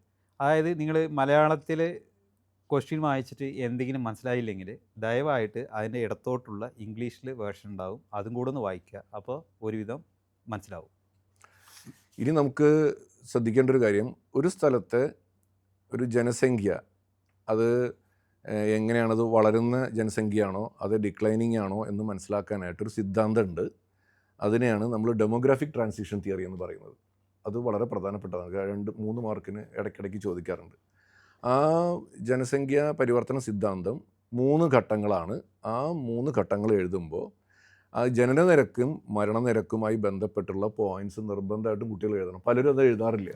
B: അതായത് നിങ്ങൾ മലയാളത്തിൽ ക്വസ്റ്റ്യൻ വായിച്ചിട്ട് എന്തെങ്കിലും മനസ്സിലായില്ലെങ്കിൽ ദയവായിട്ട് അതിൻ്റെ ഇടത്തോട്ടുള്ള ഇംഗ്ലീഷിൽ വേർഷൻ ഉണ്ടാവും, അതും കൂടെ ഒന്ന് വായിക്കുക. അപ്പോൾ ഒരുവിധം മനസ്സിലാവും.
A: ഇനി നമുക്ക് ശ്രദ്ധിക്കേണ്ട ഒരു കാര്യം, ഒരു സ്ഥലത്തെ ഒരു ജനസംഖ്യ അത് എങ്ങനെയാണത്, വളരുന്ന ജനസംഖ്യയാണോ അത് ഡിക്ലൈനിങ് ആണോ എന്ന് മനസ്സിലാക്കാനായിട്ടൊരു സിദ്ധാന്തമുണ്ട്. അതിനെയാണ് നമ്മൾ ഡെമോഗ്രാഫിക് ട്രാൻസിഷൻ തിയറി എന്ന് പറയുന്നത്. അത് വളരെ പ്രധാനപ്പെട്ടതാണ്. 2-3 മാർക്കിന് ഇടയ്ക്കിടയ്ക്ക് ചോദിക്കാറുണ്ട്. ആ ജനസംഖ്യ പരിവർത്തന സിദ്ധാന്തം 3 ഘട്ടങ്ങളാണ്. ആ 3 ഘട്ടങ്ങൾ എഴുതുമ്പോൾ ആ ജനനനിരക്കും മരണനിരക്കുമായി ബന്ധപ്പെട്ടുള്ള പോയിന്റ്സ് നിർബന്ധമായിട്ടും കുട്ടികൾ എഴുതണം. പലരും അത് എഴുതാറില്ല.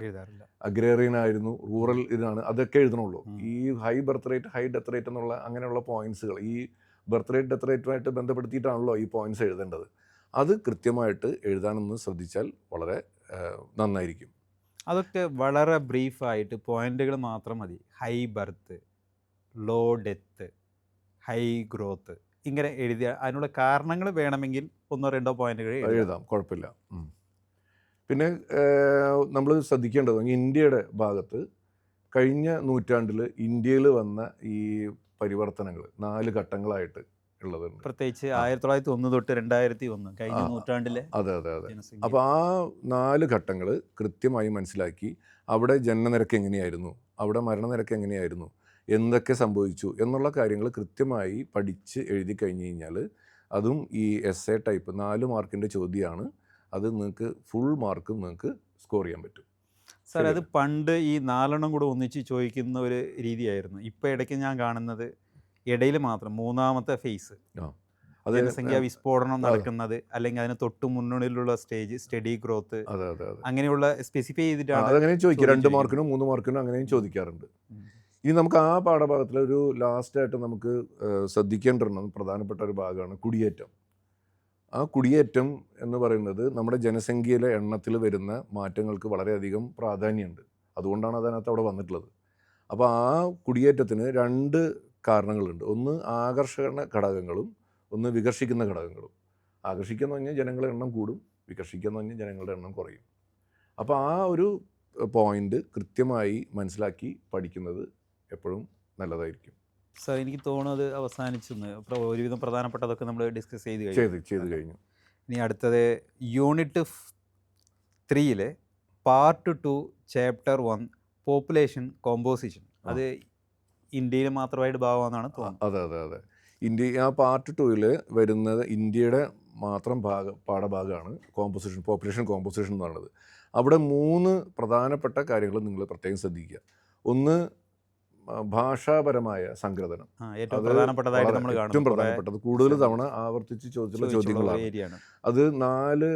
A: അഗ്രേറിയൻ ആയിരുന്നു, റൂറൽ ഇതാണ്, അതൊക്കെ എഴുതണുള്ളൂ. ഈ high birth rate, high death rate എന്നുള്ള അങ്ങനെയുള്ള പോയിന്റ്സുകൾ, ഈ ബർത്ത് റേറ്റ് ഡെത്ത് റേറ്റുമായിട്ട് ബന്ധപ്പെടുത്തിയിട്ടാണല്ലോ ഈ പോയിന്റ്സ് എഴുതേണ്ടത്. അത് കൃത്യമായിട്ട് എഴുതാനൊന്ന് ശ്രദ്ധിച്ചാൽ വളരെ നന്നായിരിക്കും.
B: അതൊക്കെ വളരെ ബ്രീഫായിട്ട് പോയിന്റുകൾ മാത്രം മതി. High birth, low death, high growth, ഇങ്ങനെ എഴുതിയ അതിനുള്ള കാരണങ്ങൾ വേണമെങ്കിൽ 1-2 പോയിന്റുകൾ
A: എഴുതാം, കുഴപ്പമില്ല. പിന്നെ നമ്മൾ ശ്രദ്ധിക്കേണ്ടത് ഇന്ത്യയുടെ ഭാഗത്ത് കഴിഞ്ഞ നൂറ്റാണ്ടിൽ ഇന്ത്യയിൽ വന്ന ഈ പരിവർത്തനങ്ങൾ 4 ഘട്ടങ്ങളായിട്ട് ഉള്ളതുണ്ട്.
B: പ്രത്യേകിച്ച്
A: ആ
B: 1901 തൊട്ട് 2001 കഴിഞ്ഞ
A: ആ
B: നൂറ്റാണ്ടിലെ
A: അതെ അതെ അതെ.
B: ജനസംഖ്യ.
A: അപ്പോൾ ആ 4 ഘട്ടങ്ങൾ കൃത്യമായി മനസ്സിലാക്കി അവിടെ ജനനനിരക്ക് എങ്ങനെയായിരുന്നു, അവിടെ മരണനിരക്ക് എങ്ങനെയായിരുന്നു, എന്തൊക്കെ സംഭവിച്ചു എന്നുള്ള കാര്യങ്ങൾ കൃത്യമായി പഠിച്ച് എഴുതി കഴിഞ്ഞ് കഴിഞ്ഞാൽ അതും ഈ എസ് എ ടൈപ്പ് 4 മാർക്കിൻ്റെ ചോദ്യമാണ്. അത് നിങ്ങൾക്ക് ഫുൾ മാർക്കും നിങ്ങൾക്ക് സ്കോർ ചെയ്യാൻ പറ്റും.
B: സാർ അത് പണ്ട് ഈ 4 കൂടെ ഒന്നിച്ച് ചോദിക്കുന്ന ഒരു രീതിയായിരുന്നു. ഇപ്പോൾ ഇടയ്ക്ക് ഞാൻ കാണുന്നത് ഇടയിൽ മാത്രം മൂന്നാമത്തെ ഫേസ്
A: ആ അത്
B: ജനസംഖ്യാ വിസ്ഫോടനം നടക്കുന്നത്, അല്ലെങ്കിൽ അതിന് തൊട്ട് മുന്നണിയിലുള്ള സ്റ്റേജ് സ്റ്റഡി ഗ്രോത്ത്,
A: അതെ അതെ അതെ
B: അങ്ങനെയുള്ള സ്പെസിഫൈ ചെയ്തിട്ടാണ്
A: അതങ്ങനെ ചോദിക്കും. 2
B: ചോദിക്കുന്നത്.
A: മാർക്കിനും 3 മാർക്കിനും അങ്ങനെയും ചോദിക്കാറുണ്ട്.
B: ഉം.
A: ഇനി നമുക്ക് ആ പാഠഭാഗത്തിൽ ഒരു ലാസ്റ്റായിട്ട് നമുക്ക് ശ്രദ്ധിക്കേണ്ട പ്രധാനപ്പെട്ട ഒരു ഭാഗമാണ് കുടിയേറ്റം. ആ കുടിയേറ്റം എന്ന് പറയുന്നത് നമ്മുടെ ജനസംഖ്യയിലെ എണ്ണത്തിൽ വരുന്ന മാറ്റങ്ങൾക്ക് വളരെയധികം പ്രാധാന്യമുണ്ട്. അതുകൊണ്ടാണ് അതിനകത്ത് അവിടെ വന്നിട്ടുള്ളത്. അപ്പോൾ ആ കുടിയേറ്റത്തിന് 2 കാരണങ്ങളുണ്ട്. ഒന്ന് ആകർഷണ ഘടകങ്ങളും ഒന്ന് വികർഷിക്കുന്ന ഘടകങ്ങളും. ആകർഷിക്കുക എന്ന് പറഞ്ഞാൽ ജനങ്ങളുടെ എണ്ണം കൂടും, വികർഷിക്കുക എന്ന് പറഞ്ഞാൽ ജനങ്ങളുടെ എണ്ണം കുറയും. അപ്പോൾ ആ ഒരു പോയിന്റ് കൃത്യമായി മനസ്സിലാക്കി പഠിക്കുന്നത് എപ്പോഴും നല്ലതായിരിക്കും.
B: സാർ എനിക്ക് തോന്നുന്നത് അവസാനിച്ചെന്ന്. ഒരുവിധം പ്രധാനപ്പെട്ടതൊക്കെ നമ്മൾ ഡിസ്കസ് ചെയ്ത്
A: ചെയ്ത് കഴിഞ്ഞു.
B: ഇനി അടുത്തത് unit 3 part 2 chapter 1 population composition. അത് ഇന്ത്യയിൽ മാത്രമായിട്ട് ഭാഗമാണെന്നാണ് തോന്നുന്നത്.
A: അതെ അതെ അതെ. ആ പാർട്ട് 2 വരുന്നത് ഇന്ത്യയുടെ മാത്രം പാഠഭാഗമാണ് കോമ്പോസിഷൻ, പോപ്പുലേഷൻ കോമ്പോസിഷൻ എന്ന് പറയുന്നത്. അവിടെ 3 പ്രധാനപ്പെട്ട കാര്യങ്ങൾ നിങ്ങൾ പ്രത്യേകം ശ്രദ്ധിക്കുക. ഒന്ന് ഭാഷാപരമായ സംഗ്രഥനം.
B: ഏറ്റവും പ്രധാനപ്പെട്ടതായിട്ട് നമ്മൾ
A: ഏറ്റവും
B: കാണുന്നത്
A: പ്രധാനപ്പെട്ടത് കൂടുതൽ തവണ ആവർത്തിച്ച് ചോദിച്ചുള്ള ചോദ്യങ്ങളാണ്.
B: ഏരിയയാണ്.
A: അത് 4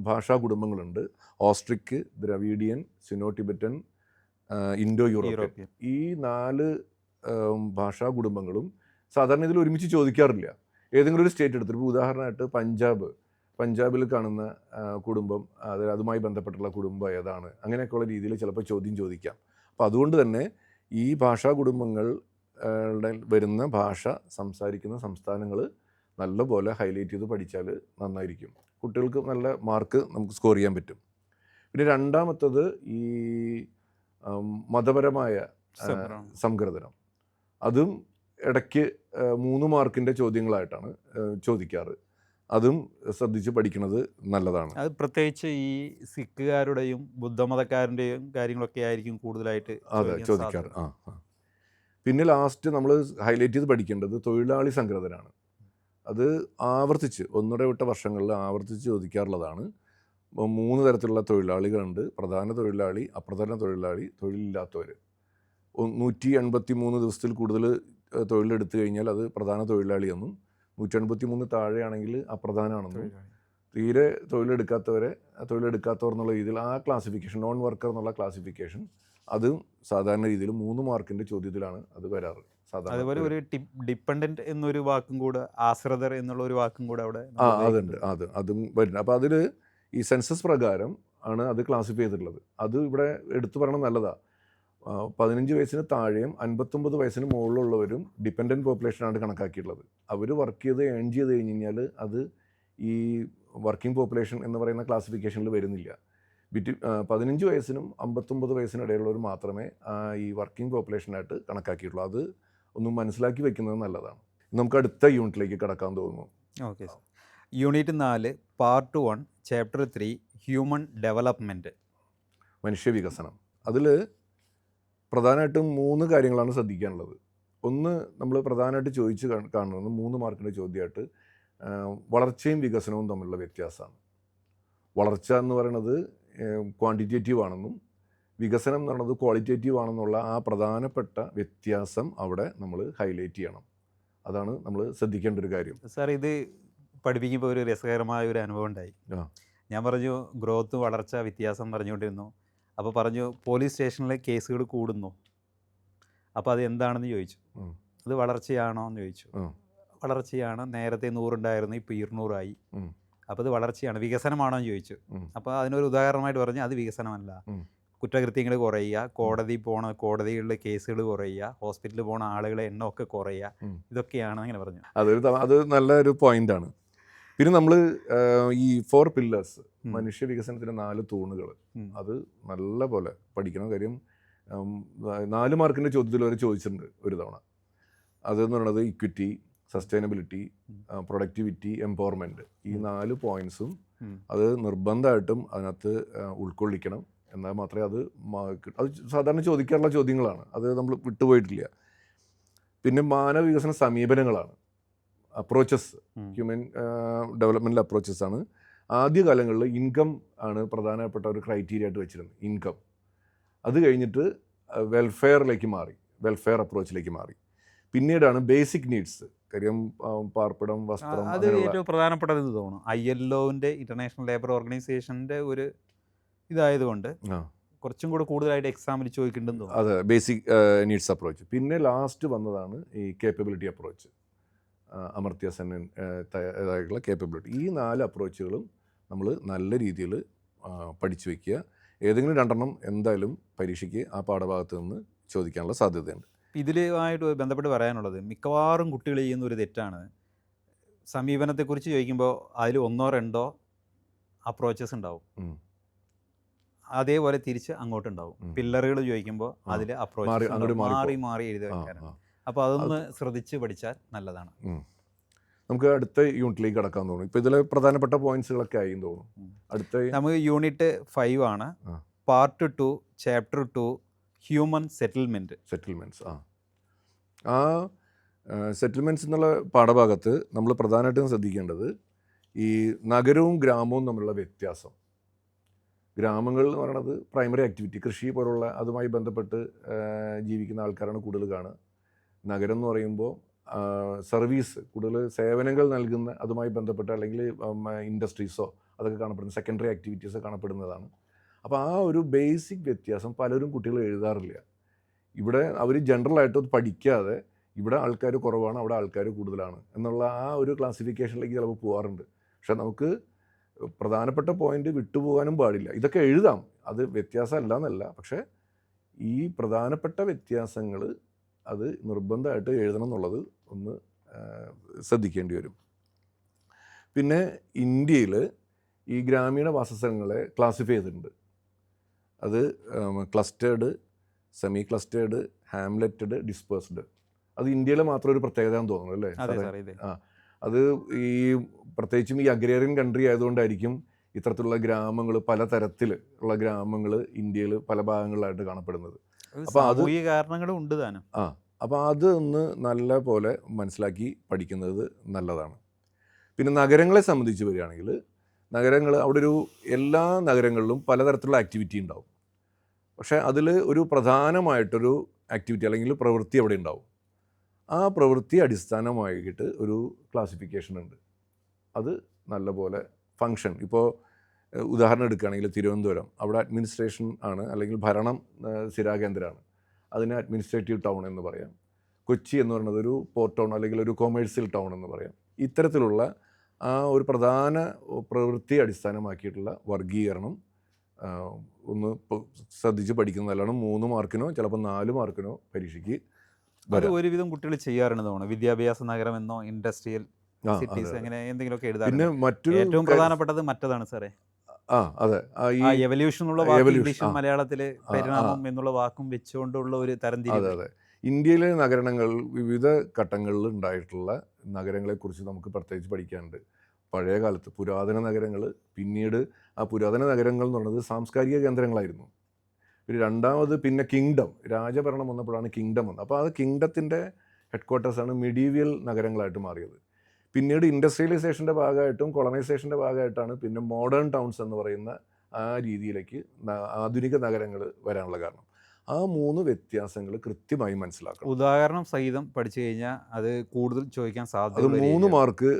A: ഭാഷാ കുടുംബങ്ങളുണ്ട്. ഓസ്ട്രിക്, ദ്രവീഡിയൻ, സിനോ ടിബറ്റൻ, ഇൻഡോ യൂറോപ്യൻ. ഈ 4 ഭാഷാ കുടുംബങ്ങളും സാധാരണ ഇതിൽ ഒരുമിച്ച് ചോദിക്കാറില്ല. ഏതെങ്കിലും ഒരു സ്റ്റേറ്റ് എടുത്തിട്ട്, ഉദാഹരണമായിട്ട് പഞ്ചാബിൽ കാണുന്ന കുടുംബം, അതുമായി ബന്ധപ്പെട്ടുള്ള കുടുംബം ഏതാണ്, അങ്ങനെയൊക്കെയുള്ള രീതിയിൽ ചിലപ്പോൾ ചോദ്യം ചോദിക്കാം. അപ്പോൾ അതുകൊണ്ട് തന്നെ ഈ ഭാഷാ കുടുംബങ്ങൾ വരുന്ന ഭാഷ സംസാരിക്കുന്ന സംസ്ഥാനങ്ങൾ നല്ലപോലെ ഹൈലൈറ്റ് ചെയ്ത് പഠിച്ചാൽ നന്നായിരിക്കും. കുട്ടികൾക്ക് നല്ല മാർക്ക് നമുക്ക് സ്കോർ ചെയ്യാൻ പറ്റും. പിന്നെ രണ്ടാമത്തത് ഈ മതപരമായ സംഗ്രഥനം. അതും ഇടയ്ക്ക് 3 മാർക്കിൻ്റെ ചോദ്യങ്ങളായിട്ടാണ് ചോദിക്കാറ്. അതും ശ്രദ്ധിച്ച് പഠിക്കുന്നത് നല്ലതാണ്.
B: അത് പ്രത്യേകിച്ച് ഈ സിഖുകാരുടെയും ബുദ്ധമതക്കാരൻ്റെയും കാര്യങ്ങളൊക്കെ ആയിരിക്കും കൂടുതലായിട്ട്
A: ചോദിക്കാറ്. പിന്നെ ലാസ്റ്റ് നമ്മൾ ഹൈലൈറ്റ് ചെയ്ത് പഠിക്കേണ്ടത് തൊഴിലാളി സംഗ്രഥനാണ്. അത് ആവർത്തിച്ച് ഒന്നിടവിട്ട വർഷങ്ങളിൽ ആവർത്തിച്ച് ചോദിക്കാറുള്ളതാണ്. 3 തരത്തിലുള്ള തൊഴിലാളികളുണ്ട്. പ്രധാന തൊഴിലാളി, അപ്രധാന തൊഴിലാളി, തൊഴിലില്ലാത്തവർ. 183 ദിവസത്തിൽ കൂടുതൽ തൊഴിലെടുത്തു കഴിഞ്ഞാൽ അത് പ്രധാന തൊഴിലാളിയെന്നും, 183 താഴെയാണെങ്കിൽ അപ്രധാനമാണെന്നും, തീരെ തൊഴിലെടുക്കാത്തവർ എന്നുള്ള രീതിയിൽ ആ ക്ലാസിഫിക്കേഷൻ, നോൺ വർക്കർ എന്നുള്ള ക്ലാസിഫിക്കേഷൻ, അതും സാധാരണ രീതിയിൽ 3 മാർക്കിൻ്റെ ചോദ്യത്തിലാണ് അത് വരാറ്.
B: അതുപോലെ ഒരു ഡിപ്പെൻഡന്റ് എന്നൊരു വാക്കും കൂടെ, ആശ്രിതർ എന്നുള്ള ഒരു വാക്കും കൂടെ അവിടെ
A: അതുണ്ട്. അതും വരുന്നുണ്ട്. അപ്പോൾ അതിൽ ഈ സെൻസസ് പ്രകാരം ആണ് അത് ക്ലാസിഫൈ ചെയ്തിട്ടുള്ളത്. അത് ഇവിടെ എടുത്തു പറയണം നല്ലതാണ്. 15 വയസ്സിന് താഴെയും 59 വയസ്സിന് മുകളിലുള്ളവരും ഡിപ്പെൻഡൻറ്റ് പോപ്പുലേഷനാണ് കണക്കാക്കിയിട്ടുള്ളത്. അവർ വർക്ക് ചെയ്ത് ഏൺ ചെയ്ത് കഴിഞ്ഞ് കഴിഞ്ഞാൽ അത് ഈ വർക്കിംഗ് പോപ്പുലേഷൻ എന്ന് പറയുന്ന ക്ലാസിഫിക്കേഷനിൽ വരുന്നില്ല. 15 വയസ്സിനും 59 വയസ്സിനും ഇടയിലുള്ളവർ മാത്രമേ ഈ വർക്കിംഗ് പോപ്പുലേഷനായിട്ട് കണക്കാക്കിയിട്ടുള്ളൂ. അത് ഒന്ന് മനസ്സിലാക്കി വെക്കുന്നത് നല്ലതാണ്. നമുക്ക് അടുത്ത യൂണിറ്റിലേക്ക് കടക്കാൻ തോന്നുന്നു.
B: Okay sir. Unit 4 part 1 chapter 3 human development,
A: മനുഷ്യവികസനം. അതിൽ പ്രധാനമായിട്ടും 3 കാര്യങ്ങളാണ് ശ്രദ്ധിക്കാനുള്ളത്. ഒന്ന്, നമ്മൾ പ്രധാനമായിട്ട് ചോദിച്ച് കാണുന്നത് 3 മാർക്കിൻ്റെ ചോദ്യമായിട്ട് വളർച്ചയും വികസനവും തമ്മിലുള്ള വ്യത്യാസമാണ്. വളർച്ച എന്ന് പറയുന്നത് ക്വാണ്ടിറ്റേറ്റീവ് ആണെന്നും വികസനം എന്ന് പറയുന്നത് ക്വാളിറ്റേറ്റീവ് ആണെന്നുള്ള ആ പ്രധാനപ്പെട്ട വ്യത്യാസം അവിടെ നമ്മൾ ഹൈലൈറ്റ് ചെയ്യണം. അതാണ് നമ്മൾ ശ്രദ്ധിക്കേണ്ട ഒരു കാര്യം.
B: സാർ, ഇത് പഠിപ്പിക്കുമ്പോൾ ഒരു രസകരമായ ഒരു അനുഭവം ഉണ്ടായി. ഞാൻ പറഞ്ഞു ഗ്രോത്ത്, വളർച്ച, വ്യത്യാസം പറഞ്ഞുകൊണ്ടിരുന്നു. അപ്പോൾ പറഞ്ഞു പോലീസ് സ്റ്റേഷനിലെ കേസുകൾ കൂടുന്നു. അപ്പോൾ അത് എന്താണെന്ന് ചോദിച്ചു. അത് വളർച്ചയാണോ എന്ന് ചോദിച്ചു. വളർച്ചയാണ്, നേരത്തെ 100 ഉണ്ടായിരുന്നു, ഇപ്പോൾ 200 ആയി. അപ്പോൾ അത് വളർച്ചയാണ്. വികസനമാണോ എന്ന് ചോദിച്ചു. അപ്പോൾ അതിനൊരു ഉദാഹരണമായിട്ട് പറഞ്ഞു അത് വികസനമല്ല. കുറ്റകൃത്യങ്ങൾ കുറയുക, കോടതികളിലെ കേസുകൾ കുറയുക, ഹോസ്പിറ്റലിൽ പോണ ആളുകളെ എണ്ണമൊക്കെ കുറയുക, ഇതൊക്കെയാണ് അങ്ങനെ പറഞ്ഞു.
A: അത് നല്ലൊരു പോയിൻ്റാണ്. പിന്നെ നമ്മൾ ഈ 4 പില്ലേഴ്സ്, മനുഷ്യ വികസനത്തിൻ്റെ 4 തൂണുകൾ, അത് നല്ല പോലെ പഠിക്കണം. കാര്യം 4 മാർക്കിൻ്റെ ചോദ്യത്തിൽ വരെ ചോദിച്ചിട്ടുണ്ട് ഒരു തവണ. അതെന്ന് പറയുന്നത് ഇക്വിറ്റി, സസ്റ്റൈനബിലിറ്റി, പ്രൊഡക്ടിവിറ്റി, എംപവർമെൻറ്റ്, ഈ 4 പോയിൻറ്റ്സും
B: ഉം.
A: അത് നിർബന്ധമായിട്ടും അതിനകത്ത് ഉൾക്കൊള്ളിക്കണം. എന്നാൽ മാത്രമേ അത് അത് സാധാരണ ചോദിക്കാറുള്ള ചോദ്യങ്ങളാണ്, അത് നമ്മൾ വിട്ടുപോയിട്ടില്ല. പിന്നെ മാനവ വികസന സമീപനങ്ങളാണ്, അപ്രോച്ചസ്, ഹ്യൂമൻ ഡെവലപ്മെൻറ്റൽ അപ്രോച്ചസ് ആണ്. ആദ്യകാലങ്ങളിൽ ഇൻകം ആണ് പ്രധാനപ്പെട്ട ഒരു ക്രൈറ്റീരിയ ആയിട്ട് വെച്ചിരുന്നത്, ഇൻകം. അത് കഴിഞ്ഞിട്ട് വെൽഫെയറിലേക്ക് മാറി, വെൽഫെയർ അപ്രോച്ചിലേക്ക് മാറി. പിന്നീടാണ് ബേസിക് നീഡ്സ്, കാര്യം പാർപ്പിടം, വസ്ത്രം,
B: അത് ഏറ്റവും പ്രധാനപ്പെട്ടതെന്ന് തോന്നുന്നു. ILOൻ്റെ ഇൻ്റർനാഷണൽ ലേബർ ഓർഗനൈസേഷൻ്റെ ഒരു ഇതായതുകൊണ്ട് കുറച്ചും കൂടെ കൂടുതലായിട്ട് എക്സാമിൽ ചോദിക്കേണ്ടെന്ന് തോന്നുന്നു.
A: അതെ, ബേസിക് നീഡ്സ് അപ്രോച്ച്. പിന്നെ ലാസ്റ്റ് വന്നതാണ് ഈ കേപ്പബിലിറ്റി അപ്രോച്ച്, അമർത്യ സെന്നിൻ ഇതായിട്ടുള്ള കേപ്പബിലിറ്റി. ഈ 4 അപ്രോച്ചുകളും നമ്മൾ നല്ല രീതിയിൽ പഠിച്ചു വയ്ക്കുക. ഏതെങ്കിലും 2 എന്തായാലും പരീക്ഷയ്ക്ക് ആ പാഠഭാഗത്ത് നിന്ന് ചോദിക്കാനുള്ള സാധ്യതയുണ്ട്.
B: ഇതിലുമായിട്ട് ബന്ധപ്പെട്ട് പറയാനുള്ളത്, മിക്കവാറും കുട്ടികൾ ചെയ്യുന്ന ഒരു തെറ്റാണ്, സമീപനത്തെക്കുറിച്ച് ചോദിക്കുമ്പോൾ അതിൽ 1-2 അപ്രോച്ചസ് ഉണ്ടാവും, അതേപോലെ തിരിച്ച് അങ്ങോട്ടുണ്ടാവും. പില്ലറുകൾ ചോദിക്കുമ്പോൾ അതിൽ അപ്രോച്ച് മാറി എഴുതി വെക്കാനാണ്. അപ്പോൾ അതൊന്ന് ശ്രദ്ധിച്ച് പഠിച്ചാൽ നല്ലതാണ്.
A: നമുക്ക് അടുത്ത യൂണിറ്റിലേക്ക് കടക്കാൻ തോന്നുന്നു. ഇപ്പോൾ ഇതിലെ പ്രധാനപ്പെട്ട പോയിന്റ്സുകളൊക്കെ ആയി തോന്നുന്നു. അടുത്ത
B: നമുക്ക് യൂണിറ്റ് 5 ആണ്, പാർട്ട് 2, ചാപ്റ്റർ 2, ഹ്യൂമൻ സെറ്റിൽമെൻറ്റ്സ്. ആ സെറ്റിൽമെൻറ്റ്സ് എന്നുള്ള പാഠഭാഗത്ത് നമ്മൾ പ്രധാനമായിട്ടും ശ്രദ്ധിക്കേണ്ടത് ഈ നഗരവും ഗ്രാമവും തമ്മിലുള്ള വ്യത്യാസം. ഗ്രാമങ്ങൾ എന്ന് പറയുന്നത് പ്രൈമറി ആക്ടിവിറ്റി, കൃഷി പോലുള്ള അതുമായി ബന്ധപ്പെട്ട് ജീവിക്കുന്ന ആൾക്കാരാണ് കൂടുതൽ കാണുക. നഗരം എന്ന് പറയുമ്പോൾ സർവീസ്, കൂടുതൽ സേവനങ്ങൾ നൽകുന്ന അതുമായി ബന്ധപ്പെട്ട്, അല്ലെങ്കിൽ ഇൻഡസ്ട്രീസോ അതൊക്കെ കാണപ്പെടുന്ന സെക്കൻഡറി ആക്ടിവിറ്റീസ് കാണപ്പെടുന്നതാണ്. അപ്പോൾ ആ ഒരു ബേസിക് വ്യത്യാസം പലരും കുട്ടികൾ എഴുതാറില്ല. ഇവിടെ അവർ ജനറലായിട്ട് പഠിക്കാതെ ഇവിടെ ആൾക്കാർ കുറവാണ്, അവിടെ ആൾക്കാർ കൂടുതലാണ് എന്നുള്ള ആ ഒരു ക്ലാസിഫിക്കേഷനിലേക്ക് ചിലപ്പോൾ പോകാറുണ്ട്. പക്ഷെ നമുക്ക് പ്രധാനപ്പെട്ട പോയിന്റ് വിട്ടുപോകാനും പാടില്ല. ഇതൊക്കെ എഴുതാം, അത് വ്യത്യാസമല്ല എന്നല്ല, പക്ഷേ ഈ പ്രധാനപ്പെട്ട വ്യത്യാസങ്ങൾ അത് നിർബന്ധമായിട്ട് എഴുതണം എന്നുള്ളത് ഒന്ന് ശ്രദ്ധിക്കേണ്ടി വരും. പിന്നെ ഇന്ത്യയിൽ ഈ ഗ്രാമീണ വാസസ്ഥലങ്ങളെ ക്ലാസിഫൈ ചെയ്തിട്ടുണ്ട്. അത് ക്ലസ്റ്റേർഡ്, സെമി ക്ലസ്റ്റേർഡ്, ഹാംലെറ്റഡ്, ഡിസ്പേഴ്സ്ഡ്. അത് ഇന്ത്യയിലെ മാത്രം ഒരു പ്രത്യേകത എന്ന് തോന്നുന്നു അല്ലേ? അത് ഈ പ്രത്യേകിച്ചും ഈ അഗ്രേറിയൻ കൺട്രി ആയതുകൊണ്ടായിരിക്കും ഇത്തരത്തിലുള്ള ഗ്രാമങ്ങൾ, പല തരത്തിൽ ഉള്ള ഗ്രാമങ്ങൾ ഇന്ത്യയിൽ പല ഭാഗങ്ങളിലായിട്ട് കാണപ്പെടുന്നത്. അപ്പോൾ അത് കാരണങ്ങളും ഉണ്ട് താനും.
A: അപ്പോൾ അത് ഒന്ന് നല്ല പോലെ മനസ്സിലാക്കി പഠിക്കുന്നത് നല്ലതാണ്. പിന്നെ നഗരങ്ങളെ സംബന്ധിച്ച് വരികയാണെങ്കിൽ, നഗരങ്ങൾ, അവിടെ എല്ലാ നഗരങ്ങളിലും പലതരത്തിലുള്ള ആക്ടിവിറ്റി ഉണ്ടാവും. പക്ഷേ അതിൽ ഒരു പ്രധാനമായിട്ടൊരു ആക്ടിവിറ്റി അല്ലെങ്കിൽ പ്രവൃത്തി അവിടെ ഉണ്ടാവും. ആ പ്രവൃത്തി അടിസ്ഥാനമായിട്ട് ഒരു ക്ലാസിഫിക്കേഷൻ ഉണ്ട്. അത് നല്ലപോലെ ഫങ്ഷൻ. ഇപ്പോൾ ഉദാഹരണം എടുക്കുകയാണെങ്കിൽ തിരുവനന്തപുരം, അവിടെ അഡ്മിനിസ്ട്രേഷൻ ആണ്, അല്ലെങ്കിൽ ഭരണം സ്ഥിരാകേന്ദ്രമാണ്, അതിന് അഡ്മിനിസ്ട്രേറ്റീവ് ടൗൺ എന്ന് പറയാം. കൊച്ചി എന്ന് പറയുന്നത് ഒരു പോർട്ട് ടൗൺ അല്ലെങ്കിൽ ഒരു കൊമേഴ്സ്യൽ ടൗൺ എന്ന് പറയാം. ഇത്തരത്തിലുള്ള ആ ഒരു പ്രധാന പ്രവൃത്തി അടിസ്ഥാനമാക്കിയിട്ടുള്ള വർഗീകരണം ഒന്ന് ശ്രദ്ധിച്ച് പഠിക്കുന്നത് നല്ലതാണ്. 3 മാർക്കിനോ ചിലപ്പോൾ 4 മാർക്കിനോ പരീക്ഷയ്ക്ക്
B: ഒരുവിധം കുട്ടികൾ ചെയ്യാറുണ്ട് തോന്നുന്നു. വിദ്യാഭ്യാസ നഗരം എന്നോ ഇൻഡസ്ട്രിയൽ സിറ്റീസ് അങ്ങനെ എന്തെങ്കിലുമൊക്കെ എഴുതാം.
A: പിന്നെ മറ്റൊരു
B: ഏറ്റവും പ്രധാനപ്പെട്ടത് മറ്റതാണ് സാറേ,
A: അതെ,
B: എവല്യൂഷൻ എന്നുള്ള ഇംഗ്ലീഷും മലയാളത്തിൽ പരിണാമം എന്നുള്ള വാക്കും വെച്ചുകൊണ്ടുള്ള ഒരു തരംതിരിവ്.
A: അതെ. ഇന്ത്യയിലെ നഗരങ്ങൾ, വിവിധ ഘട്ടങ്ങളിൽ ഉണ്ടായിട്ടുള്ള നഗരങ്ങളെക്കുറിച്ച് നമുക്ക് പ്രത്യേകിച്ച് പഠിക്കാനുണ്ട്. പഴയ കാലത്ത് പുരാതന നഗരങ്ങൾ, പിന്നീട് ആ പുരാതന നഗരങ്ങൾ എന്ന് പറയുന്നത് സാംസ്കാരിക കേന്ദ്രങ്ങളായിരുന്നു. രണ്ടാമത് പിന്നെ കിങ്ഡം, രാജഭരണം വന്നപ്പോഴാണ് കിങ്ഡം വന്നത്. അപ്പോൾ അത് കിങ്ഡത്തിൻ്റെ ഹെഡ്ക്വാർട്ടേഴ്സാണ് മിഡീവിയൽ നഗരങ്ങളായിട്ട് മാറിയത്. പിന്നീട് ഇൻഡസ്ട്രിയലൈസേഷൻ്റെ ഭാഗമായിട്ടും കൊളനൈസേഷൻ്റെ ഭാഗമായിട്ടാണ് പിന്നെ മോഡേൺ ടൗൺസ് എന്ന് പറയുന്ന ആ രീതിയിലേക്ക് ആധുനിക നഗരങ്ങൾ വരാനുള്ള കാരണം. ആ 3 വ്യത്യാസങ്ങൾ കൃത്യമായി മനസ്സിലാക്കണം.
B: ഉദാഹരണം സഹിതം പഠിച്ചു കഴിഞ്ഞാൽ അത് കൂടുതൽ ചോദിക്കാൻ സാധ്യത.
A: അത് 3 മാർക്ക്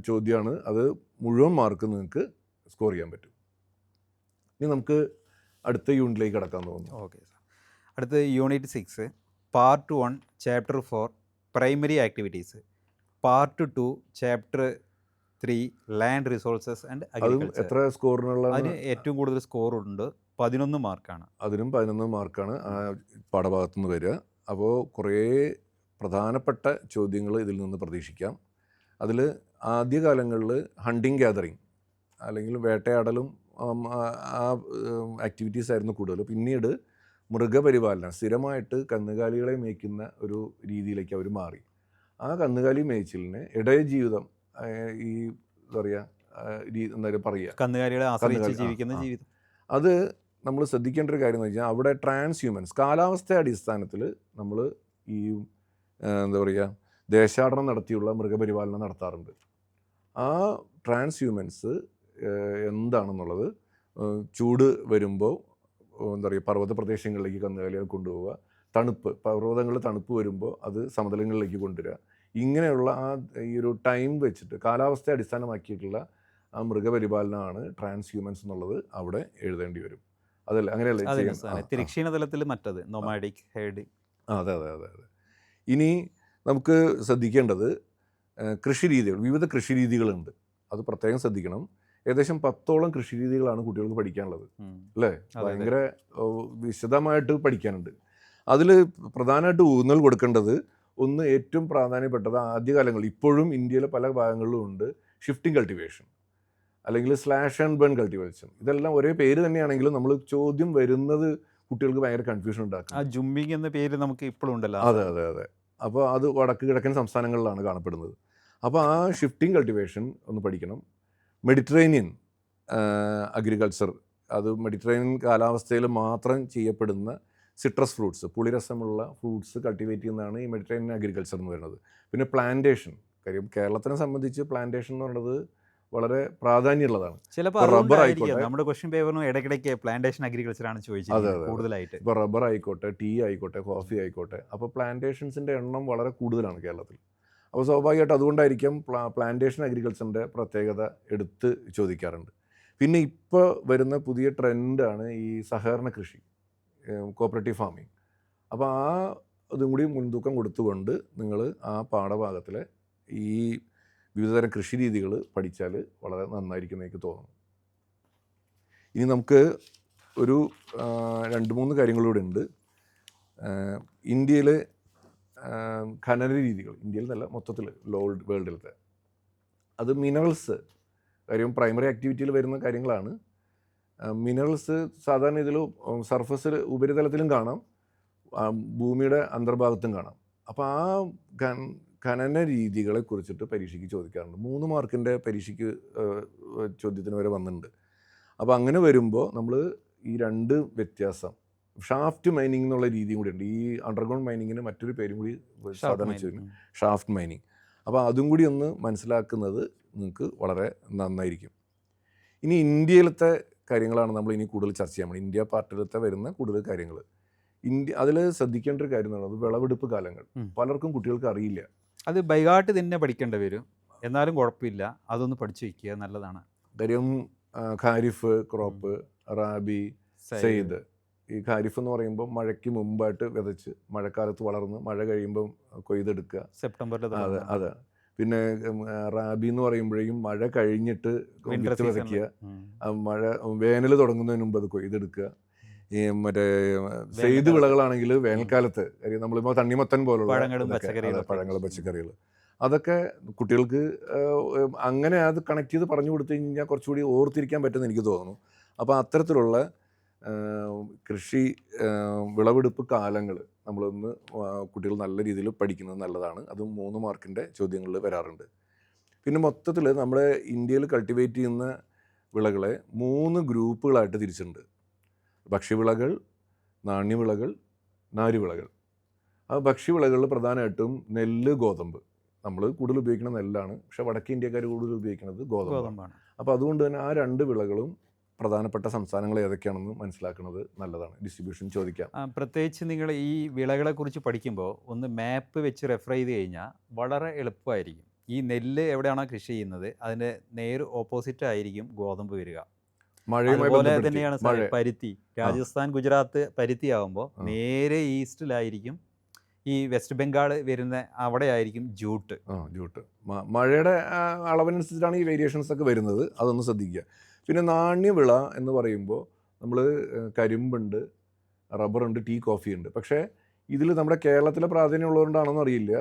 A: ചോദ്യമാണ്. അത് മുഴുവൻ മാർക്ക് നിങ്ങൾക്ക് സ്കോർ ചെയ്യാൻ പറ്റും. ഇനി നമുക്ക് അടുത്ത യൂണിറ്റിലേക്ക് കടക്കാൻ തോന്നുന്നു.
B: Okay sir. അടുത്ത unit 6, part 1, chapter 4, primary activities. Part 2, chapter 3, land resources and agriculture.
A: എത്ര സ്കോറിനുള്ള?
B: അതിന് ഏറ്റവും കൂടുതൽ സ്കോർ ഉണ്ട്, 11 മാർക്കാണ്.
A: അതിനും 11 മാർക്കാണ് ആ പാഠഭാഗത്തു നിന്ന് വരിക. അപ്പോൾ കുറേ പ്രധാനപ്പെട്ട ചോദ്യങ്ങൾ ഇതിൽ നിന്ന് പ്രതീക്ഷിക്കാം. അതിൽ ആദ്യകാലങ്ങളിൽ ഹണ്ടിങ് ഗ്യാതറിങ് അല്ലെങ്കിൽ വേട്ടയാടലും ആ ആക്ടിവിറ്റീസ് ആയിരുന്നു കൂടുതൽ. പിന്നീട് മൃഗപരിപാലനം, സ്ഥിരമായിട്ട് കന്നുകാലികളെ മേയ്ക്കുന്ന ഒരു രീതിയിലേക്ക് അവർ മാറി. ആ കന്നുകാലി മേച്ചിലിന് ഇടയ ജീവിതം ഈ എന്താ പറയുക എന്തായാലും പറയുക
B: കന്നുകാലികളെ ആശ്രയിച്ച്
A: കന്നുകാലി
B: ജീവിക്കുന്ന ജീവിതം.
A: അത് നമ്മൾ ശ്രദ്ധിക്കേണ്ട ഒരു കാര്യം എന്ന് വെച്ചാൽ അവിടെ ട്രാൻസ് ഹ്യൂമൻസ് കാലാവസ്ഥ അടിസ്ഥാനത്തിൽ നമ്മൾ ഈ എന്താ പറയുക ദേശാടനം നടത്തിയുള്ള മൃഗപരിപാലനം നടത്താറുണ്ട്. ആ ട്രാൻസ് ഹ്യൂമൻസ് എന്താണെന്നുള്ളത് ചൂട് വരുമ്പോൾ എന്താ പറയുക പർവ്വത പ്രദേശങ്ങളിലേക്ക് കന്നുകാലികൾ കൊണ്ടുപോവുക, പർവ്വതങ്ങളിൽ തണുപ്പ് വരുമ്പോൾ അത് സമതലങ്ങളിലേക്ക് കൊണ്ടുവരിക, ഇങ്ങനെയുള്ള ഈ ഒരു ടൈം വെച്ചിട്ട് കാലാവസ്ഥയെ അടിസ്ഥാനമാക്കിയിട്ടുള്ള ആ മൃഗപരിപാലനമാണ് ട്രാൻസ് ഹ്യൂമൻസ് എന്നുള്ളത് അവിടെ എഴുതേണ്ടി വരും. അതല്ല അങ്ങനെയല്ലേ
B: തിരശ്ചീന തലത്തിൽ മറ്റത് നൊമാഡിക് ഹെർഡ്.
A: അതെ. ഇനി നമുക്ക് ശ്രദ്ധിക്കേണ്ടത് കൃഷിരീതികൾ, വിവിധ കൃഷിരീതികളുണ്ട്. അത് പ്രത്യേകം ശ്രദ്ധിക്കണം. ഏകദേശം 10ഓളം കൃഷിരീതികളാണ് കുട്ടികൾക്ക് പഠിക്കാനുള്ളത് അല്ലേ? ഭയങ്കര വിശദമായിട്ട് പഠിക്കാനുണ്ട്. അതിൽ പ്രധാനമായിട്ട് ഊന്നൽ കൊടുക്കേണ്ടത് ഒന്ന് ഏറ്റവും പ്രാധാന്യപ്പെട്ടത് ആദ്യകാലങ്ങളിൽ ഇപ്പോഴും ഇന്ത്യയിലെ പല ഭാഗങ്ങളിലും ഉണ്ട് ഷിഫ്റ്റിംഗ് കൾട്ടിവേഷൻ അല്ലെങ്കിൽ സ്ലാഷ് ആൻഡ് ബേൺ കൾട്ടിവേഷൻ. ഇതെല്ലാം ഒരേ പേര് തന്നെയാണെങ്കിലും നമ്മൾ ചോദ്യം വരുന്നത് കുട്ടികൾക്ക് ഭയങ്കര കൺഫ്യൂഷൻ ഉണ്ടാക്കും.
B: ആ ജുംബിങ് എന്ന പേര് നമുക്ക് ഇപ്പോഴും ഉണ്ടല്ലോ.
A: അതെ. അപ്പോൾ അത് വടക്ക് കിഴക്കൻ സംസ്ഥാനങ്ങളിലാണ് കാണപ്പെടുന്നത്. അപ്പോൾ ആ ഷിഫ്റ്റിംഗ് കൾട്ടിവേഷൻ ഒന്ന് പഠിക്കണം. മെഡിറ്ററേനിയൻ അഗ്രികൾച്ചർ, അത് മെഡിറ്ററേനിയൻ കാലാവസ്ഥയിൽ മാത്രം ചെയ്യപ്പെടുന്ന സിട്രസ് ഫ്രൂട്ട്സ്, പുളിരസമുള്ള ഫ്രൂട്ട്സ് കൾട്ടിവേറ്റ് ചെയ്യുന്നതാണ് ഈ മെഡിറ്ററേനിയൻ അഗ്രികൾച്ചർ എന്ന് പറയുന്നത്. പിന്നെ പ്ലാന്റേഷൻ, കാര്യം കേരളത്തിനെ സംബന്ധിച്ച് പ്ലാന്റേഷൻ എന്ന് പറയുന്നത് വളരെ പ്രാധാന്യമുള്ളതാണ്.
B: റബ്ബർ ആയിക്കോട്ടെ, നമ്മുടെ ക്വസ്റ്റ്യൻ പേപ്പറിനും ഇടയ്ക്കിടയ്ക്ക് പ്ലാന്റേഷൻ അഗ്രികൾച്ചർ ആണ് ചോദിച്ചത് കൂടുതലായിട്ട്.
A: ഇപ്പോൾ റബ്ബർ ആയിക്കോട്ടെ, ടീ ആയിക്കോട്ടെ, കോഫി ആയിക്കോട്ടെ, അപ്പോൾ പ്ലാന്റേഷൻസിൻ്റെ എണ്ണം വളരെ കൂടുതലാണ് കേരളത്തിൽ. അപ്പോൾ സ്വാഭാവികമായിട്ട് അതുകൊണ്ടായിരിക്കും പ്ലാന്റേഷൻ അഗ്രികൾച്ചറിൻ്റെ പ്രത്യേകത എടുത്ത് ചോദിക്കാറുണ്ട്. പിന്നെ ഇപ്പോൾ വരുന്ന പുതിയ ട്രെൻഡാണ് ഈ സഹകരണ കൃഷി, കോപ്പറേറ്റീവ് ഫാമിംഗ്. അപ്പോൾ അതും കൂടി മുൻതൂക്കം കൊടുത്തുകൊണ്ട് നിങ്ങൾ ആ പാഠഭാഗത്തിലെ ഈ വിവിധതരം കൃഷി രീതികൾ പഠിച്ചാൽ വളരെ നന്നായിരിക്കും എന്ന് എനിക്ക് തോന്നുന്നു. ഇനി നമുക്ക് ഒരു 2-3 കാര്യങ്ങളിലൂടെ ഉണ്ട്. ഇന്ത്യയിൽ ഖനന രീതികൾ, ഇന്ത്യയിൽ നിന്നല്ല മൊത്തത്തിൽ വേൾഡിലത്തെ, അത് മിനറൽസ്, കാര്യം പ്രൈമറി ആക്ടിവിറ്റിയിൽ വരുന്ന കാര്യങ്ങളാണ്. മിനറൽസ് സാധാരണ ഇതിൽ സർഫസിൽ ഉപരിതലത്തിലും കാണാം, ഭൂമിയുടെ അന്തർഭാഗത്തും കാണാം. അപ്പോൾ ആ ഖനന രീതികളെ കുറിച്ചിട്ട് പരീക്ഷയ്ക്ക് ചോദിക്കാറുണ്ട്. 3 മാർക്കിൻ്റെ പരീക്ഷയ്ക്ക് ചോദ്യത്തിന് വരെ വന്നിട്ടുണ്ട്. അപ്പോൾ അങ്ങനെ വരുമ്പോൾ നമ്മൾ ഈ 2 വ്യത്യാസം, ഷാഫ്റ്റ് മൈനിങ് എന്നുള്ള രീതിയും കൂടി ഉണ്ട്. ഈ അണ്ടർഗ്രൗണ്ട് മൈനിങ്ങിന് മറ്റൊരു പേരും കൂടി സാധാരണ ചോദിക്കും, ഷാഫ്റ്റ് മൈനിങ്. അപ്പോൾ അതും കൂടി ഒന്ന് മനസ്സിലാക്കുന്നത് നിങ്ങൾക്ക് വളരെ നന്നായിരിക്കും. ഇനി ഇന്ത്യയിലത്തെ കാര്യങ്ങളാണ് നമ്മൾ ഇനി കൂടുതൽ ചർച്ച ചെയ്യാൻ പോകുന്നത്. ഇന്ത്യ പാർട്ടിലത്തെ വരുന്ന കൂടുതൽ കാര്യങ്ങൾ. അതിൽ ശ്രദ്ധിക്കേണ്ട ഒരു കാര്യം എന്ന് പറയുന്നത് വിളവെടുപ്പ് കാലങ്ങൾ. പലർക്കും കുട്ടികൾക്ക് അറിയില്ല.
B: അത് ബൈഹാർട്ട് തന്നെ പഠിക്കേണ്ടി വരും, എന്നാലും കുഴപ്പമില്ല, അതൊന്ന് പഠിച്ചു വയ്ക്കുക, നല്ലതാണ്.
A: കാര്യം ഖാരിഫ് ക്രോപ്പ്, റാബി, സെയ്ദ്. ഈ ഖാരിഫ് എന്ന് പറയുമ്പോൾ മഴയ്ക്ക് മുമ്പായിട്ട് വിതച്ച് മഴക്കാലത്ത് വളർന്ന് മഴ കഴിയുമ്പം കൊയ്തെടുക്കുക,
B: സെപ്റ്റംബറിൽ.
A: അതെ. പിന്നെ റാബി എന്ന് പറയുമ്പോഴേക്കും മഴ കഴിഞ്ഞിട്ട് വിത്ത് വിതയ്ക്കുക, മഴ വേനൽ തുടങ്ങുന്നതിന് മുമ്പ് അത് കൊയ്തെടുക്കുക. ഈ മറ്റേ സെയ്ത് വിളകളാണെങ്കിൽ വേനൽക്കാലത്ത്, കാര്യം നമ്മളിപ്പോൾ തണ്ണിമത്തൻ പോലുള്ള പഴങ്ങളും പച്ചക്കറികൾ, അതൊക്കെ കുട്ടികൾക്ക് അങ്ങനെ അത് കണക്ട് ചെയ്ത് പറഞ്ഞു കൊടുത്തു കഴിഞ്ഞാൽ കുറച്ചുകൂടി ഓർത്തിരിക്കാൻ പറ്റുമെന്ന് എനിക്ക് തോന്നുന്നു. അപ്പോൾ അത്തരത്തിലുള്ള കൃഷി വിളവെടുപ്പ് കാലങ്ങൾ നമ്മളൊന്ന് കുട്ടികൾ നല്ല രീതിയിൽ പഠിക്കുന്നത് നല്ലതാണ്. അതും 3 മാർക്കിൻ്റെ ചോദ്യങ്ങളിൽ വരാറുണ്ട്. പിന്നെ മൊത്തത്തിൽ നമ്മുടെ ഇന്ത്യയിൽ കൾട്ടിവേറ്റ് ചെയ്യുന്ന വിളകളെ 3 ഗ്രൂപ്പുകളായിട്ട് തിരിച്ചിട്ടുണ്ട്. ഭക്ഷ്യവിളകൾ, നാണ്യവിളകൾ, നാരുവിളകൾ. ആ ഭക്ഷ്യവിളകളിൽ പ്രധാനമായിട്ടും നെല്ല്, ഗോതമ്പ്. നമ്മൾ കൂടുതൽ ഉപയോഗിക്കുന്ന നെല്ലാണ്, പക്ഷേ വടക്കേ ഇന്ത്യക്കാർ കൂടുതൽ ഉപയോഗിക്കുന്നത് ഗോതമ്പാണ്. അപ്പോൾ അതുകൊണ്ട് തന്നെ ആ 2 വിളകളും പ്രധാനപ്പെട്ട സംസ്ഥാനങ്ങൾ ഏതൊക്കെയാണെന്ന് മനസ്സിലാക്കുന്നത് നല്ലതാണ്. ഡിസ്ട്രിബ്യൂഷൻ ചോദിക്കാം.
B: പ്രത്യേകിച്ച് നിങ്ങൾ ഈ വിളകളെക്കുറിച്ച് പഠിക്കുമ്പോൾ ഒന്ന് മാപ്പ് വെച്ച് റെഫർ ചെയ്ത് കഴിഞ്ഞാൽ വളരെ എളുപ്പമായിരിക്കും. ഈ നെല്ല് എവിടെയാണോ കൃഷി ചെയ്യുന്നത് അതിൻ്റെ നേർ ഓപ്പോസിറ്റ് ആയിരിക്കും ഗോതമ്പ് വരിക. അതുപോലെ തന്നെയാണ് പരുത്തി. രാജസ്ഥാൻ, ഗുജറാത്ത് പരുത്തി ആകുമ്പോൾ നേരെ ഈസ്റ്റിലായിരിക്കും ഈ വെസ്റ്റ് ബംഗാൾ വരുന്ന, അവിടെ ആയിരിക്കും ജൂട്ട്.
A: മഴയുടെ അളവനുസരിച്ചിട്ടാണ് ഈ വേരിയേഷൻസ് ഒക്കെ വരുന്നത്, അതൊന്ന് ശ്രദ്ധിക്കുക. പിന്നെ നാണ്യവിള എന്ന് പറയുമ്പോൾ നമ്മൾ കരിമ്പുണ്ട്, റബ്ബറുണ്ട്, ടീ, കോഫി ഉണ്ട്. പക്ഷേ ഇതിൽ നമ്മുടെ കേരളത്തിലെ പ്രാധാന്യം ഉള്ളതുകൊണ്ടാണെന്ന് അറിയില്ല,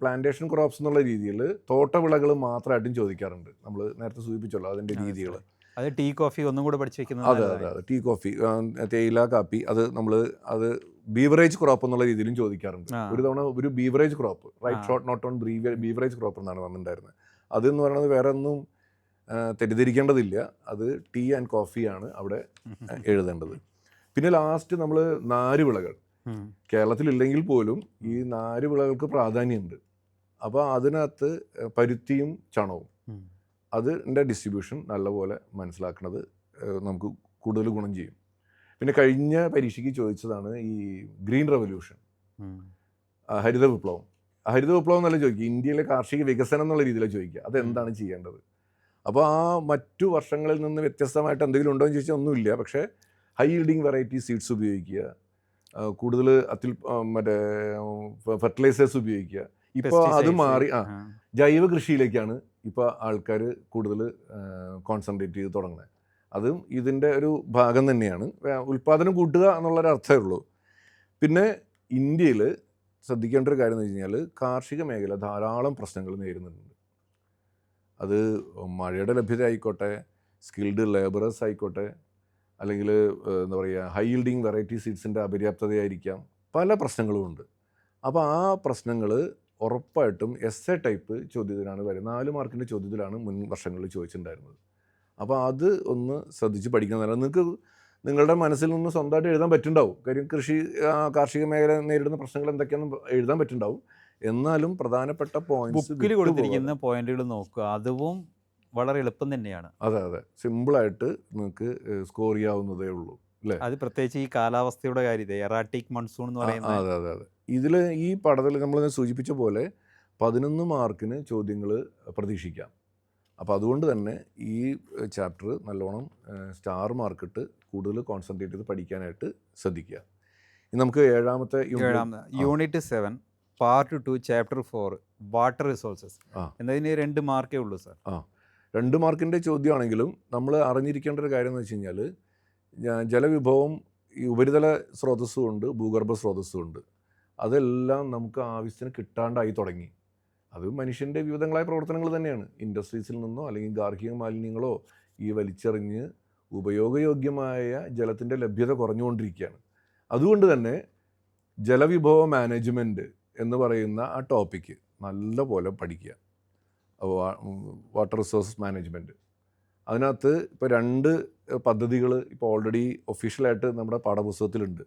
A: പ്ലാന്റേഷൻ ക്രോപ്സ് എന്നുള്ള രീതിയിൽ തോട്ടവിളകൾ മാത്രമായിട്ടും ചോദിക്കാറുണ്ട്. നമ്മൾ നേരത്തെ സൂചിപ്പിച്ചല്ലോ അതിൻ്റെ രീതികൾ.
B: അത് ടീ കോഫി ഒന്നും കൂടെ പഠിച്ചു വെക്കുന്നത്
A: അതെ അതെ
B: നല്ലതായിരിക്കും.
A: അതെ ടീ കോഫി, തേയില കാപ്പി, അത് ബീവറേജ് ക്രോപ്പ് എന്നുള്ള രീതിയിലും ചോദിക്കാറുണ്ട്.
B: ആ
A: ഒരു തവണ ഒരു ബീവറേജ് ക്രോപ്പ്,
B: ആ
A: write short note on beverage crop എന്നാണ് വന്നിട്ടുണ്ടായിരുന്നത്. അതെന്ന് പറയുന്നത് വേറെ ഒന്നും തെറ്റിദ്ധരിക്കേണ്ടതില്ല. അത് ടീ ആൻഡ് കോഫിയാണ് അവിടെ എഴുതേണ്ടത്. പിന്നെ ലാസ്റ്റ് നമ്മൾ നാരുവിളകൾ,
B: ഉം.
A: കേരളത്തിലില്ലെങ്കിൽ പോലും ഈ നാരുവിളകൾക്ക് പ്രാധാന്യമുണ്ട്. അപ്പോൾ അതിനകത്ത് പരുത്തിയും ചണവും
B: ഉം.
A: അതിൻ്റെ ഡിസ്ട്രിബ്യൂഷൻ നല്ലപോലെ മനസ്സിലാക്കുന്നത് നമുക്ക് കൂടുതൽ ഗുണം ചെയ്യും. പിന്നെ കഴിഞ്ഞ പരീക്ഷയ്ക്ക് ചോദിച്ചതാണ് ഈ ഗ്രീൻ റെവല്യൂഷൻ,
B: ഉം.
A: ഹരിത വിപ്ലവം. ഹരിത വിപ്ലവം എന്നല്ല ചോദിക്കുക, ഇന്ത്യയിലെ കാർഷിക വികസനം എന്നുള്ള രീതിയിലാണ് ചോദിക്കുക. അതെന്താണ് ചെയ്യേണ്ടത്? അപ്പോൾ ആ മറ്റു വർഷങ്ങളിൽ നിന്ന് വ്യത്യസ്തമായിട്ട് എന്തെങ്കിലും ഉണ്ടോ എന്ന് ചോദിച്ചാൽ ഒന്നുമില്ല. പക്ഷേ ഹൈ ഈൽഡിങ് വെറൈറ്റി സീഡ്സ് ഉപയോഗിക്കുക, കൂടുതൽ മറ്റേ ഫെർട്ടിലൈസേഴ്സ് ഉപയോഗിക്കുക. ഇപ്പോൾ അത്
B: Pesticides.
A: മാറി
B: ആ.
A: ജൈവ കൃഷിയിലേക്കാണ് ഇപ്പോൾ ആൾക്കാർ കൂടുതൽ കോൺസെൻട്രേറ്റ് ചെയ്ത് തുടങ്ങുന്നത്. അതും ഇതിൻ്റെ ഒരു ഭാഗം തന്നെയാണ്. ഉൽപ്പാദനം കൂട്ടുക എന്നുള്ളൊരു അർത്ഥമേ ഉള്ളൂ. പിന്നെ ഇന്ത്യയിൽ ശ്രദ്ധിക്കേണ്ട ഒരു കാര്യം എന്ന് വെച്ച് കഴിഞ്ഞാൽ കാർഷിക മേഖല ധാരാളം പ്രശ്നങ്ങൾ നേരിടുന്നുണ്ട്. അത് മഴയുടെ ലഭ്യത ആയിക്കോട്ടെ, സ്കിൽഡ് ലേബറേഴ്സ് ആയിക്കോട്ടെ, അല്ലെങ്കിൽ എന്താ പറയുക ഹൈ ഈൽഡിങ് വെറൈറ്റി സീഡ്സിൻ്റെ അപര്യാപ്തതയായിരിക്കാം, പല പ്രശ്നങ്ങളുമുണ്ട്. അപ്പോൾ ആ പ്രശ്നങ്ങൾ ഉറപ്പായിട്ടും എസ് എ ടൈപ്പ് ചോദ്യത്തിലാണ് വരുന്നത്. 4 മാർക്കിൻ്റെ ചോദ്യത്തിലാണ് മുൻ വർഷങ്ങളിൽ ചോദിച്ചിട്ടുണ്ടായിരുന്നത്. അപ്പോൾ അത് ഒന്ന് ശ്രദ്ധിച്ച് പഠിക്കുന്നതല്ല. നിങ്ങൾക്ക് നിങ്ങളുടെ മനസ്സിൽ നിന്ന് സ്വന്തമായിട്ട് എഴുതാൻ പറ്റുന്നുണ്ടാവും. കാര്യം കാർഷിക മേഖല നേരിടുന്ന പ്രശ്നങ്ങൾ എന്തൊക്കെയാണെന്ന് എഴുതാൻ പറ്റുന്നുണ്ടാവും. എന്നാലും പ്രധാനപ്പെട്ട പോയിന്റ്സ്
B: ബുക്കിൽ കൊടുത്തിരിക്കുന്ന പോയിന്റുകൾ നോക്കുക, അതും വളരെ എളുപ്പം തന്നെയാണ്.
A: അതെ അതെ സിമ്പിളായിട്ട് നിങ്ങൾക്ക് സ്കോർ ചെയ്യാവുന്നതേ ഉള്ളൂ അല്ലേ?
B: അത് പ്രത്യേകിച്ച് ഈ കാലാവസ്ഥയുടെ കാര്യത്തിൽ എറാട്ടിക് മൺസൂൺ എന്ന് പറയുന്നത്.
A: അതെ അതെ അതെ ഇതിൽ ഈ പടത്തിൽ നമ്മൾ സൂചിപ്പിച്ച പോലെ 11 മാർക്കിന് ചോദ്യങ്ങൾ പ്രതീക്ഷിക്കാം. അപ്പോൾ അതുകൊണ്ട് തന്നെ ഈ ചാപ്റ്റർ നല്ലോണം സ്റ്റാർ മാർക്കിട്ട് കൂടുതൽ കോൺസെൻട്രേറ്റ് ചെയ്ത് പഠിക്കാനായിട്ട് ശ്രദ്ധിക്കുക. ഇനി നമുക്ക് ഏഴാമത്തെ
B: unit 7 part 2 chapter 4 water resources
A: ആ.
B: എന്നതിന് 2 മാർക്കേ ഉള്ളൂ സാർ.
A: 2 മാർക്കിൻ്റെ ചോദ്യമാണെങ്കിലും നമ്മൾ അറിഞ്ഞിരിക്കേണ്ട ഒരു കാര്യം എന്ന് വെച്ച് കഴിഞ്ഞാൽ ജലവിഭവം ഈ ഉപരിതല സ്രോതസ്സും ഉണ്ട്, ഭൂഗർഭ സ്രോതസ്സും ഉണ്ട്. അതെല്ലാം നമുക്ക് ആവശ്യത്തിന് കിട്ടാണ്ടായി തുടങ്ങി. അത് മനുഷ്യൻ്റെ വിവിധങ്ങളായ പ്രവർത്തനങ്ങൾ തന്നെയാണ്. ഇൻഡസ്ട്രീസിൽ നിന്നോ അല്ലെങ്കിൽ ഗാർഹിക മാലിന്യങ്ങളോ ഈ വലിച്ചെറിഞ്ഞ് ഉപയോഗയോഗ്യമായ ജലത്തിൻ്റെ ലഭ്യത കുറഞ്ഞുകൊണ്ടിരിക്കുകയാണ്. അതുകൊണ്ട് തന്നെ ജലവിഭവ മാനേജ്മെൻറ്റ് എന്ന് പറയുന്ന ആ ടോപ്പിക്ക് നല്ല പോലെ പഠിക്കുക. വാട്ടർ റിസോഴ്സസ് മാനേജ്മെൻറ്റ്, അതിനകത്ത് ഇപ്പോൾ 2 പദ്ധതികൾ ഇപ്പോൾ ഓൾറെഡി ഒഫീഷ്യലായിട്ട് നമ്മുടെ പാഠപുസ്തകത്തിലുണ്ട്.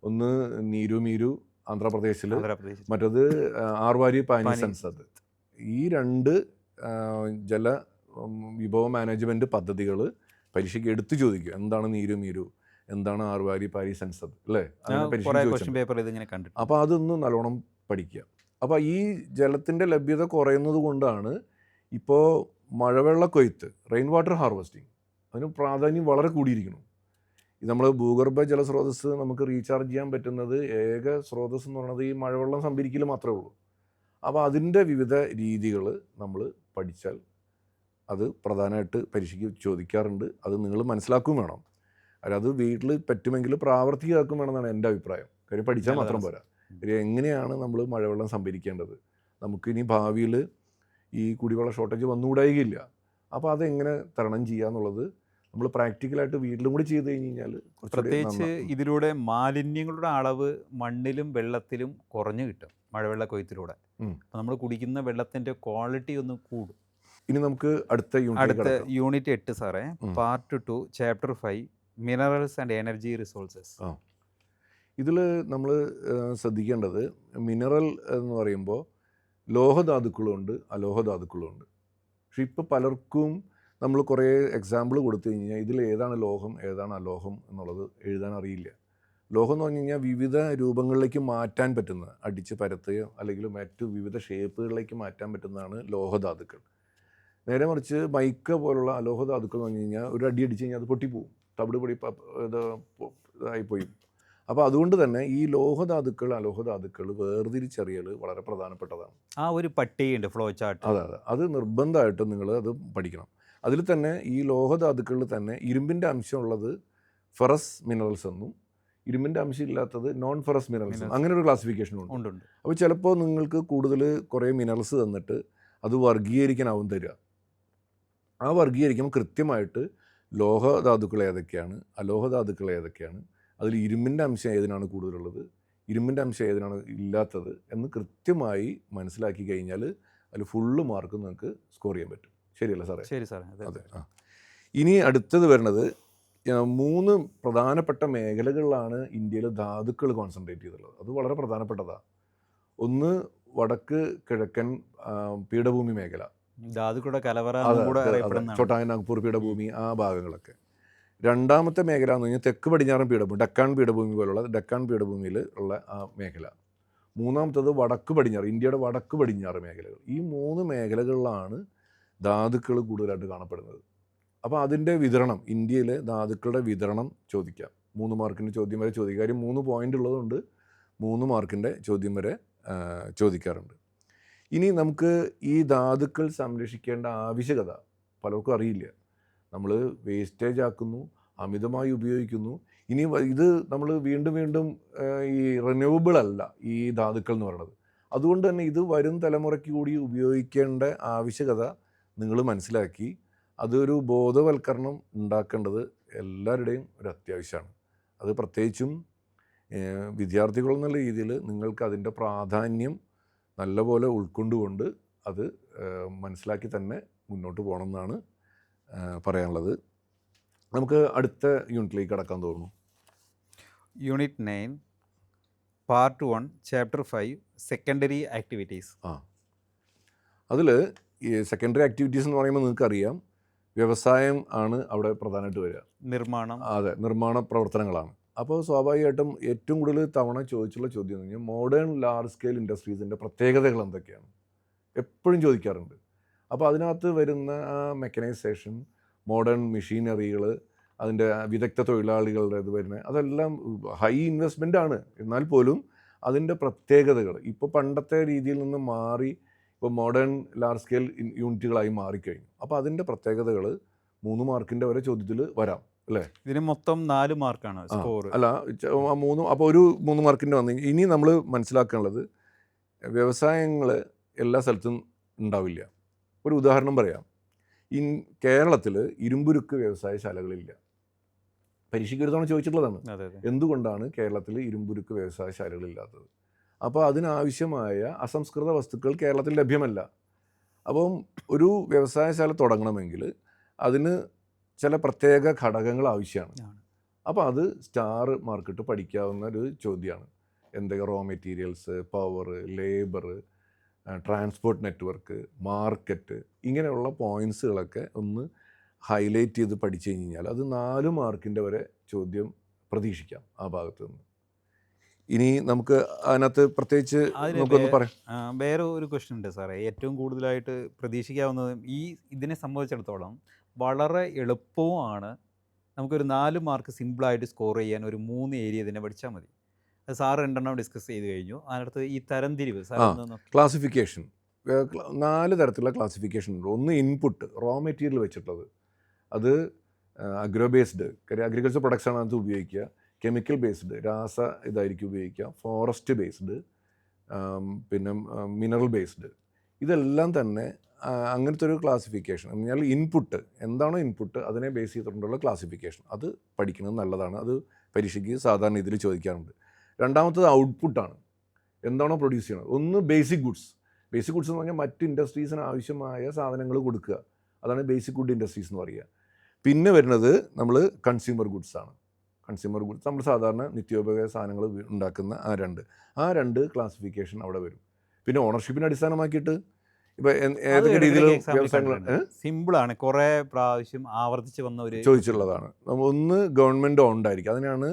A: ഒന്ന് നീരു മീരു ആന്ധ്രാപ്രദേശിൽ, മറ്റത് ആർവാരി പാനി സൻസദ്. ഈ 2 ജല വിഭവ മാനേജ്മെൻറ്റ് പദ്ധതികൾ പരീക്ഷയ്ക്ക് എടുത്തു ചോദിക്കുക. എന്താണ് നീരു മീരു, എന്താണ് ആർവാരി പാനി സൻസദ് അല്ലേ? അപ്പോൾ അതൊന്ന് നല്ലോണം പഠിക്കുക. അപ്പോൾ ഈ ജലത്തിൻ്റെ ലഭ്യത കുറയുന്നത് കൊണ്ടാണ് ഇപ്പോൾ മഴവെള്ള കൊയ്ത്ത്, റെയിൻ വാട്ടർ ഹാർവെസ്റ്റിംഗ്, അതിന് പ്രാധാന്യം വളരെ കൂടിയിരിക്കുന്നു. നമ്മൾ ഭൂഗർഭ ജലസ്രോതസ്സ് നമുക്ക് റീചാർജ് ചെയ്യാൻ പറ്റുന്നത് ഏക സ്രോതസ്സ് എന്ന് പറയുന്നത് ഈ മഴവെള്ളം സംഭരിക്കൽ മാത്രമേ ഉള്ളൂ. അപ്പോൾ അതിൻ്റെ വിവിധ രീതികൾ നമ്മൾ പഠിച്ചാൽ അത് പ്രധാനമായിട്ട് പരീക്ഷയ്ക്ക് ചോദിക്കാറുണ്ട്. അത് നിങ്ങൾ മനസ്സിലാക്കുകയും വേണം. അത് വീട്ടിൽ പറ്റുമെങ്കിൽ പ്രാവർത്തികമാക്കും വേണമെന്നാണ് എൻ്റെ അഭിപ്രായം. കാര്യം പഠിച്ചാൽ മാത്രം പോരാ. കാര്യം എങ്ങനെയാണ് നമ്മൾ മഴവെള്ളം സംഭരിക്കേണ്ടത്, നമുക്കിനി ഭാവിയിൽ ഈ കുടിവെള്ള ഷോർട്ടേജ് വന്നുകൂടായികയില്ല. അപ്പോൾ അതെങ്ങനെ തരണം ചെയ്യുക എന്നുള്ളത് നമ്മൾ പ്രാക്ടിക്കലായിട്ട് വീട്ടിലും കൂടി ചെയ്ത് കഴിഞ്ഞ് കഴിഞ്ഞാൽ
B: പ്രത്യേകിച്ച് ഇതിലൂടെ മാലിന്യങ്ങളുടെ അളവ് മണ്ണിലും വെള്ളത്തിലും കുറഞ്ഞു കിട്ടും മഴവെള്ള കൊയ്ത്തിലൂടെ. അപ്പോൾ നമ്മൾ കുടിക്കുന്ന വെള്ളത്തിൻ്റെ ക്വാളിറ്റി ഒന്ന് കൂടും.
A: ഇനി നമുക്ക് അടുത്ത
B: യൂണിറ്റ് 8 സാറേ, part 2 chapter 5 minerals and energy resources.
A: ഇതിൽ നമ്മൾ ശ്രദ്ധിക്കേണ്ടത് മിനറൽ എന്ന് പറയുമ്പോൾ ലോഹധാതുക്കളുണ്ട്, അലോഹധാതുക്കളുണ്ട്. പക്ഷെ ഇപ്പോൾ പലർക്കും നമ്മൾ കുറേ എക്സാമ്പിൾ കൊടുത്തു കഴിഞ്ഞാൽ ഇതിൽ ഏതാണ് ലോഹം ഏതാണ് അലോഹം എന്നുള്ളത് എഴുതാൻ അറിയില്ല. ലോഹം എന്ന് പറഞ്ഞു കഴിഞ്ഞാൽ വിവിധ രൂപങ്ങളിലേക്ക് മാറ്റാൻ പറ്റുന്ന, അടിച്ച് പരത്തുകയോ അല്ലെങ്കിൽ മറ്റു വിവിധ ഷേപ്പുകളിലേക്ക് മാറ്റാൻ പറ്റുന്നതാണ് ലോഹധാതുക്കൾ. നേരെ മറിച്ച് മൈക്ക പോലുള്ള അലോഹധാതുക്കൾ എന്ന് പറഞ്ഞു കഴിഞ്ഞാൽ ഒരു അടി അടിച്ച് കഴിഞ്ഞാൽ അത് പൊട്ടിപ്പോവും, തവിട് പൊടി ഇതായിപ്പോയി. അപ്പോൾ അതുകൊണ്ട് തന്നെ ഈ ലോഹധാതുക്കൾ അലോഹധാതുക്കൾ വേർതിരിച്ചറിയൽ വളരെ പ്രധാനപ്പെട്ടതാണ്.
B: ആ ഒരു പട്ടികയുണ്ട്, ഫ്ലോ ചാർട്ട്.
A: അതെ അതെ അത് നിർബന്ധമായിട്ടും നിങ്ങൾ അത് പഠിക്കണം. അതിൽ തന്നെ ഈ ലോഹധാതുക്കളിൽ തന്നെ ഇരുമ്പിൻ്റെ അംശമുള്ളത് ഫെറസ് മിനറൽസ് എന്നും ഇരുമ്പിൻ്റെ അംശം ഇല്ലാത്തത് നോൺ ഫെറസ് മിനറൽസ് എന്നും അങ്ങനെ ഒരു ക്ലാസിഫിക്കേഷൻ ഉണ്ട്. അപ്പോൾ ചിലപ്പോൾ നിങ്ങൾക്ക് കൂടുതൽ കുറേ മിനറൽസ് തന്നിട്ട് അത് വർഗീകരിക്കാനാവും തരിക. ആ വർഗീകരിക്കുമ്പോൾ കൃത്യമായിട്ട് ലോഹധാതുക്കൾ ഏതൊക്കെയാണ്, അലോഹധാതുക്കൾ ഏതൊക്കെയാണ്, അതിൽ ഇരുമ്പിൻ്റെ അംശം ഏതിനാണ് കൂടുതലുള്ളത്, ഇരുമ്പിൻ്റെ അംശം ഏതിനാണ് ഇല്ലാത്തത് എന്ന് കൃത്യമായി മനസ്സിലാക്കി കഴിഞ്ഞാൽ അതിൽ ഫുള്ള് മാർക്ക് നിങ്ങൾക്ക് സ്കോർ ചെയ്യാൻ പറ്റും. ശരിയല്ല സാറേ?
B: ശരി സാറേ.
A: അതെ. ഇനി അടുത്തത് വരുന്നത് 3 പ്രധാനപ്പെട്ട മേഖലകളിലാണ് ഇന്ത്യയിൽ ധാതുക്കൾ കോൺസെൻട്രേറ്റ് ചെയ്തിട്ടുള്ളത്. അത് വളരെ പ്രധാനപ്പെട്ടതാണ്. ഒന്ന് വടക്ക് കിഴക്കൻ പീഠഭൂമി മേഖല,
B: ധാതുക്കളുടെ കലവറ എന്നും കൂടെ അറിയപ്പെടുന്നതാണ്.
A: ചോട്ടാ നാഗ്പൂർ പീഠഭൂമി, ആ ഭാഗങ്ങളൊക്കെ. രണ്ടാമത്തെ മേഖല എന്ന് പറഞ്ഞാൽ തെക്ക് പടിഞ്ഞാറൻ പീഠഭൂമി, ഡക്കാൻ പീഠഭൂമി പോലുള്ള ഡക്കാൻ പീഠഭൂമിയിൽ ഉള്ള ആ മേഖല. മൂന്നാമത്തത് വടക്ക് പടിഞ്ഞാറ്, ഇന്ത്യയുടെ വടക്ക് പടിഞ്ഞാറ് മേഖലകൾ. ഈ 3 മേഖലകളിലാണ് ധാതുക്കൾ കൂടുതലായിട്ട് കാണപ്പെടുന്നത്. അപ്പോൾ അതിൻ്റെ വിതരണം, ഇന്ത്യയിലെ ധാതുക്കളുടെ വിതരണം ചോദിക്കാം. 3 മാർക്കിൻ്റെ ചോദ്യം വരെ ചോദിക്കാം. കാര്യം 3 പോയിൻ്റ് ഉള്ളതുകൊണ്ട് 3 മാർക്കിൻ്റെ ചോദ്യം വരെ ചോദിക്കാറുണ്ട്. ഇനി നമുക്ക് ഈ ധാതുക്കൾ സംരക്ഷിക്കേണ്ട ആവശ്യകത പലർക്കും അറിയില്ല. നമ്മൾ വേസ്റ്റേജ് ആക്കുന്നു, അമിതമായി ഉപയോഗിക്കുന്നു. ഇനി ഇത് നമ്മൾ വീണ്ടും ഈ റിന്യൂവബിൾ അല്ല ഈ ധാതുക്കൾ എന്ന് പറയുന്നത്. അതുകൊണ്ട് തന്നെ ഇത് വരും തലമുറയ്ക്ക് കൂടി ഉപയോഗിക്കേണ്ട ആവശ്യകത നിങ്ങൾ മനസ്സിലാക്കി അതൊരു ബോധവൽക്കരണം ഉണ്ടാക്കേണ്ടത് എല്ലാവരുടെയും ഒരു അത്യാവശ്യമാണ്. അത് പ്രത്യേകിച്ചും വിദ്യാർത്ഥികൾ എന്നുള്ള രീതിയിൽ നിങ്ങൾക്ക് അതിൻ്റെ പ്രാധാന്യം നല്ലപോലെ ഉൾക്കൊണ്ടുകൊണ്ട് അത് മനസ്സിലാക്കി തന്നെ മുന്നോട്ട് പോകണം എന്നാണ് പറയാനുള്ളത്. നമുക്ക് അടുത്ത യൂണിറ്റിലേക്ക് കടക്കാൻ തോന്നുന്നു.
B: Unit 9 part 1 chapter 5 secondary activities.
A: അതിൽ ഈ സെക്കൻഡറി ആക്ടിവിറ്റീസ് എന്ന് പറയുമ്പോൾ നിങ്ങൾക്കറിയാം വ്യവസായം ആണ് അവിടെ പ്രധാനമായിട്ട് വരിക.
B: നിർമ്മാണം.
A: അതെ, നിർമ്മാണ പ്രവർത്തനങ്ങളാണ്. അപ്പോൾ സ്വാഭാവികമായിട്ടും ഏറ്റവും കൂടുതൽ തവണ ചോദിച്ചുള്ള ചോദ്യം എന്ന് പറഞ്ഞാൽ മോഡേൺ ലാർജ് സ്കെയിൽ ഇൻഡസ്ട്രീസിൻ്റെ പ്രത്യേകതകൾ എന്തൊക്കെയാണ് എപ്പോഴും ചോദിക്കാറുണ്ട്. അപ്പോൾ അതിനകത്ത് വരുന്ന മെക്കനൈസേഷൻ, മോഡേൺ മെഷീനറികൾ, അതിൻ്റെ വിദഗ്ധ തൊഴിലാളികളുടെ ഇത് വരുന്നത് അതെല്ലാം ഹൈ ഇൻവെസ്റ്റ്മെൻ്റ് ആണ്. എന്നാൽ പോലും അതിൻ്റെ പ്രത്യേകതകൾ ഇപ്പോൾ പണ്ടത്തെ രീതിയിൽ നിന്ന് മാറി ഇപ്പോൾ മോഡേൺ ലാർജ് സ്കെയിൽ യൂണിറ്റുകളായി മാറിക്കഴിഞ്ഞു. അപ്പോൾ അതിൻ്റെ പ്രത്യേകതകൾ 3 മാർക്കിൻ്റെ വരെ ചോദ്യത്തിൽ വരാം അല്ലേ?
B: ഇതിന് മൊത്തം 4 മാർക്കാണ് സ്കോർ.
A: അല്ല, 3. അപ്പോൾ ഒരു 3 മാർക്കിൻ്റെ വന്നു. ഇനി നമ്മൾ മനസ്സിലാക്കാനുള്ളത് വ്യവസായങ്ങൾ എല്ലാ സ്ഥലത്തും ഉണ്ടാവില്ല. ഒരു ഉദാഹരണം പറയാം. കേരളത്തിൽ ഇരുമ്പുരുക്ക് വ്യവസായശാലകളില്ല. പരീക്ഷയ്ക്ക് ഒരു തവണ ചോദിച്ചിട്ടുള്ളതാണ്. എന്തുകൊണ്ടാണ് കേരളത്തിൽ ഇരുമ്പുരുക്ക് വ്യവസായശാലകളില്ലാത്തത്? അപ്പോൾ അതിനാവശ്യമായ അസംസ്കൃത വസ്തുക്കൾ കേരളത്തിൽ ലഭ്യമല്ല. അപ്പം ഒരു വ്യവസായശാല തുടങ്ങണമെങ്കിൽ അതിന് ചില പ്രത്യേക ഘടകങ്ങൾ ആവശ്യമാണ്. അപ്പോൾ അത് സ്റ്റാർ മാർക്കിട്ട് പഠിക്കാവുന്ന ഒരു ചോദ്യമാണ്. എന്തൊക്കെ raw materials, power, labour, transport network, market, ഇങ്ങനെയുള്ള പോയിൻറ്റ്സുകളൊക്കെ ഒന്ന് ഹൈലൈറ്റ് ചെയ്ത് പഠിച്ചു കഴിഞ്ഞാൽ അത് 4 മാർക്കിൻ്റെ വരെ ചോദ്യം പ്രതീക്ഷിക്കാം ആ ഭാഗത്ത് നിന്ന്. ഇനി നമുക്ക് അതിനകത്ത് പ്രത്യേകിച്ച് നമുക്കൊന്ന് പറയാം.
B: വേറെ ഒരു ക്വസ്റ്റ്യൻ ഉണ്ട് സാറേ. ഏറ്റവും കൂടുതലായിട്ട് പ്രതീക്ഷിക്കാവുന്നത് ഇതിനെ സംബന്ധിച്ചിടത്തോളം വളരെ എളുപ്പവുമാണ്. നമുക്കൊരു 4 മാർക്ക് സിമ്പിളായിട്ട് സ്കോർ ചെയ്യാൻ ഒരു 3 ഏരിയ തന്നെ പഠിച്ചാൽ മതി. അത് സാറ് 2 ഡിസ്കസ് ചെയ്ത് കഴിഞ്ഞു. അതിനടുത്ത് ഈ തരംതിരിവ്
A: ക്ലാസിഫിക്കേഷൻ, 4 തരത്തിലുള്ള ക്ലാസിഫിക്കേഷൻ ഉണ്ട്. ഒന്ന് ഇൻപുട്ട്, റോ മെറ്റീരിയൽ വെച്ചിട്ടുള്ളത്. അത് അഗ്രോ ബേസ്ഡ്, അഗ്രികൾച്ചർ പ്രൊഡക്ട്സാണ് അത് ഉപയോഗിക്കുക. കെമിക്കൽ ബേസ്ഡ്, രാസ ഇതായിരിക്കും ഉപയോഗിക്കുക. ഫോറസ്റ്റ് ബേസ്ഡ്, പിന്നെ മിനറൽ ബേസ്ഡ്. ഇതെല്ലാം തന്നെ അങ്ങനത്തെ ഒരു ക്ലാസിഫിക്കേഷൻ. എന്ന് പറഞ്ഞാൽ ഇൻപുട്ട് എന്താണോ ഇൻപുട്ട് അതിനെ ബേസ് ചെയ്തിട്ടുള്ള ക്ലാസിഫിക്കേഷൻ അത് പഠിക്കുന്നത് നല്ലതാണ്. അത് പരീക്ഷയ്ക്ക് സാധാരണ ഇതിൽ ചോദിക്കാറുണ്ട്. രണ്ടാമത്തത് ഔട്ട്പുട്ടാണ്. എന്താണോ പ്രൊഡ്യൂസ് ചെയ്യുന്നത്. ഒന്ന് ബേസിക് ഗുഡ്സ്. ബേസിക് ഗുഡ്സ് എന്ന് പറഞ്ഞാൽ മറ്റ് ഇൻഡസ്ട്രീസിന് ആവശ്യമായ സാധനങ്ങൾ കൊടുക്കുക. അതാണ് ബേസിക് ഗുഡ് ഇൻഡസ്ട്രീസ് എന്ന് പറയുക. പിന്നെ വരുന്നത് നമ്മൾ കൺസ്യൂമർ ഗുഡ്സാണ്. കൺസ്യൂമർ ഗുഡ്സ് നമ്മൾ സാധാരണ നിത്യോപയോഗ സാധനങ്ങൾ ഉണ്ടാക്കുന്ന ആ രണ്ട് ക്ലാസിഫിക്കേഷൻ അവിടെ വരും. പിന്നെ ഓണർഷിപ്പിനെ അടിസ്ഥാനമാക്കിയിട്ട് ഇപ്പോൾ ഏതൊക്കെ രീതിയിൽ വ്യവസായങ്ങൾ
B: സിമ്പിളാണ്, കുറേ പ്രാവശ്യം ആവർത്തിച്ച് വന്ന ഒരു
A: ചോദിച്ചിട്ടുള്ളതാണ്. ഒന്ന് ഗവൺമെൻറ് ഓൺഡ് ആയിരിക്കും, അതിനാണ്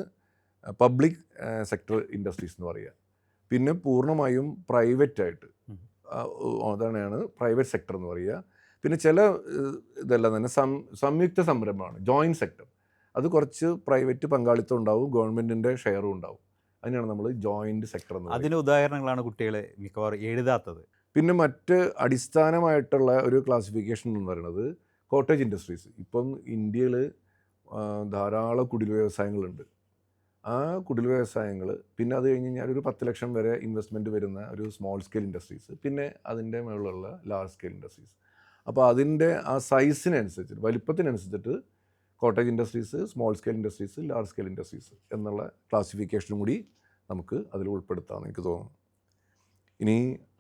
A: പബ്ലിക് സെക്ടർ ഇൻഡസ്ട്രീസ് എന്ന് പറയുക. പിന്നെ പൂർണ്ണമായും പ്രൈവറ്റായിട്ട്, അതാണ് പ്രൈവറ്റ് സെക്ടർ എന്ന് പറയുക. പിന്നെ ചില ഇതെല്ലാം തന്നെ സംയുക്ത സംരംഭമാണ്, ജോയിൻറ്റ് സെക്ടർ. അത് കുറച്ച് പ്രൈവറ്റ് പങ്കാളിത്തം ഉണ്ടാവും, ഗവൺമെൻറ്റിൻ്റെ ഷെയറും ഉണ്ടാവും. അതിനാണ് നമ്മൾ ജോയിൻറ്റ് സെക്ടർ എന്ന് പറയുന്നത്.
B: അതിന് ഉദാഹരണങ്ങളാണ് കുട്ടികൾ മിക്കവാറും എഴുതാത്തത്.
A: പിന്നെ മറ്റ് അടിസ്ഥാനമായിട്ടുള്ള ഒരു ക്ലാസിഫിക്കേഷൻ എന്ന് പറയുന്നത് കോട്ടേജ് ഇൻഡസ്ട്രീസ്. ഇപ്പം ഇന്ത്യയിൽ ധാരാളം കുടിൽ വ്യവസായങ്ങളുണ്ട്. ആ കുടിൽ വ്യവസായങ്ങൾ, പിന്നെ അത് കഴിഞ്ഞ് കഴിഞ്ഞാൽ ഒരു 10 ലക്ഷം വരെ ഇൻവെസ്റ്റ്മെൻറ്റ് വരുന്ന ഒരു സ്മോൾ സ്കെയിൽ ഇൻഡസ്ട്രീസ്, പിന്നെ അതിൻ്റെ മുകളിലുള്ള ലാർജ് സ്കെയിൽ ഇൻഡസ്ട്രീസ്. അപ്പോൾ അതിൻ്റെ ആ സൈസിനനുസരിച്ചിട്ട്, വലിപ്പത്തിനനുസരിച്ചിട്ട് cottage industries, small scale industries, large scale industries എന്നുള്ള ക്ലാസിഫിക്കേഷനും കൂടി നമുക്ക് അതിൽ ഉൾപ്പെടുത്താമെന്ന് എനിക്ക് തോന്നുന്നു. ഇനി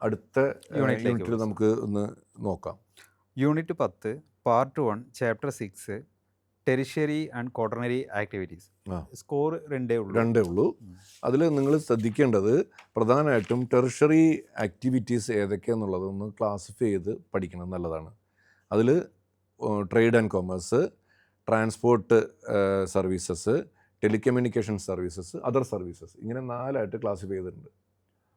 A: അടുത്ത യൂണിറ്റിൽ നമുക്ക് ഒന്ന് നോക്കാം.
B: Unit 10 part 1 chapter 6 tertiary and quaternary activities. Score 2
A: ഉള്ളൂ. അതിൽ നിങ്ങൾ ശ്രദ്ധിക്കേണ്ടത് പ്രധാനമായിട്ടും ടെറിഷ്യറി ആക്ടിവിറ്റീസ് ഏതൊക്കെയാണെന്നുള്ളതൊന്ന് ക്ലാസിഫൈ ചെയ്ത് പഠിക്കണം നല്ലതാണ്. അതിൽ trade and commerce, transport services, telecommunication services, other services, ഇങ്ങനെ 4ആയിട്ട് ക്ലാസിഫൈ ചെയ്തിട്ടുണ്ട്.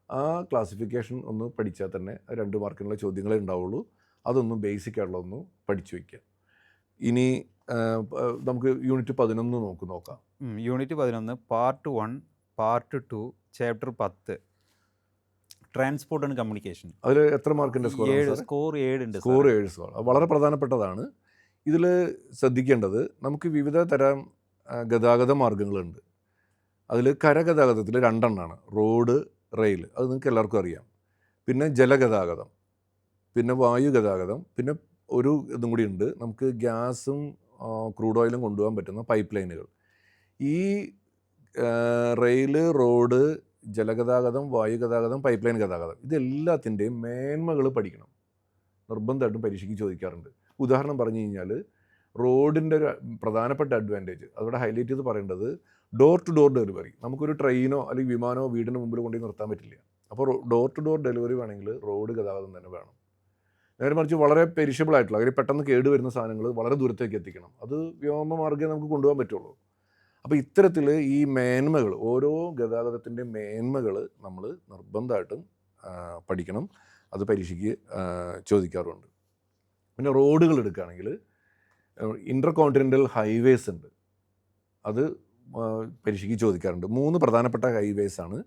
A: ആ ക്ലാസിഫിക്കേഷൻ ഒന്ന് പഠിച്ചാൽ തന്നെ 2 മാർക്കിനുള്ള ചോദ്യങ്ങളേ ഉണ്ടാവുള്ളൂ. അതൊന്ന് ബേസിക് ആയിട്ടുള്ളതൊന്ന് പഠിച്ചു വയ്ക്കുക. ഇനി നമുക്ക് യൂണിറ്റ് 11 നോക്കാം.
B: Unit 11 part 1 part 2 chapter 10 transport and communication.
A: അതിൽ എത്ര മാർക്കിൻ്റെ സ്കോർ?
B: സ്കോർ 7 ഉണ്ട്.
A: സ്കോർ 7 സ്കോർ വളരെ പ്രധാനപ്പെട്ടതാണ്. ഇതിൽ ശ്രദ്ധിക്കേണ്ടത് നമുക്ക് വിവിധ തരം ഗതാഗത മാർഗ്ഗങ്ങളുണ്ട്. അതിൽ കരഗതാഗതത്തിൽ 2 എണ്ണമാണ്, റോഡ്, റെയിൽ, അത് നിങ്ങൾക്ക് എല്ലാവർക്കും അറിയാം. പിന്നെ ജലഗതാഗതം, പിന്നെ വായു ഗതാഗതം, പിന്നെ ഒരു ഇതും കൂടി ഉണ്ട്, നമുക്ക് ഗ്യാസും ക്രൂഡ് ഓയിലും കൊണ്ടുപോകാൻ പറ്റുന്ന പൈപ്പ് ലൈനുകൾ. ഈ റെയിൽ, റോഡ്, ജലഗതാഗതം, വായു ഗതാഗതം, പൈപ്പ് ലൈൻ ഗതാഗതം, ഇതെല്ലാത്തിൻ്റെയും മേന്മകൾ പഠിക്കണം. നിർബന്ധമായിട്ടും പരീക്ഷയ്ക്ക് ചോദിക്കാറുണ്ട്. ഉദാഹരണം പറഞ്ഞു കഴിഞ്ഞാൽ റോഡിൻ്റെ ഒരു പ്രധാനപ്പെട്ട അഡ്വാൻറ്റേജ് അതോടെ ഹൈലൈറ്റ് ചെയ്ത് പറയേണ്ടത് ഡോർ ടു ഡോർ ഡെലിവറി. നമുക്കൊരു ട്രെയിനോ അല്ലെങ്കിൽ വിമാനമോ വീടിന് മുമ്പിൽ കൊണ്ടുപോയി നിർത്താൻ പറ്റില്ല. അപ്പോൾ ഡോർ ടു ഡോർ ഡെലിവറി വേണമെങ്കിൽ റോഡ് ഗതാഗതം തന്നെ വേണം. നേരെ മറിച്ച് വളരെ പെരിഷബിൾ ആയിട്ടുള്ള അല്ലെങ്കിൽ പെട്ടെന്ന് കേടുവരുന്ന സാധനങ്ങൾ വളരെ ദൂരത്തേക്ക് എത്തിക്കണം. അത് വ്യോമമാർഗ്ഗം നമുക്ക് കൊണ്ടുപോകാൻ പറ്റുള്ളൂ. അപ്പോൾ ഇത്തരത്തിൽ ഈ മേന്മകൾ, ഓരോ ഗതാഗതത്തിൻ്റെ മേന്മകൾ നമ്മൾ നിർബന്ധമായിട്ടും പഠിക്കണം. അത് പരീക്ഷയ്ക്ക് ചോദിക്കാറുണ്ട്. പിന്നെ റോഡുകൾ എടുക്കുകയാണെങ്കിൽ ഇൻ്റർ കോണ്ടിനെൻ്റൽ ഹൈവേസ് ഉണ്ട്. അത് പരീക്ഷയ്ക്ക് ചോദിക്കാറുണ്ട്. 3 പ്രധാനപ്പെട്ട ഹൈവേസാണ്: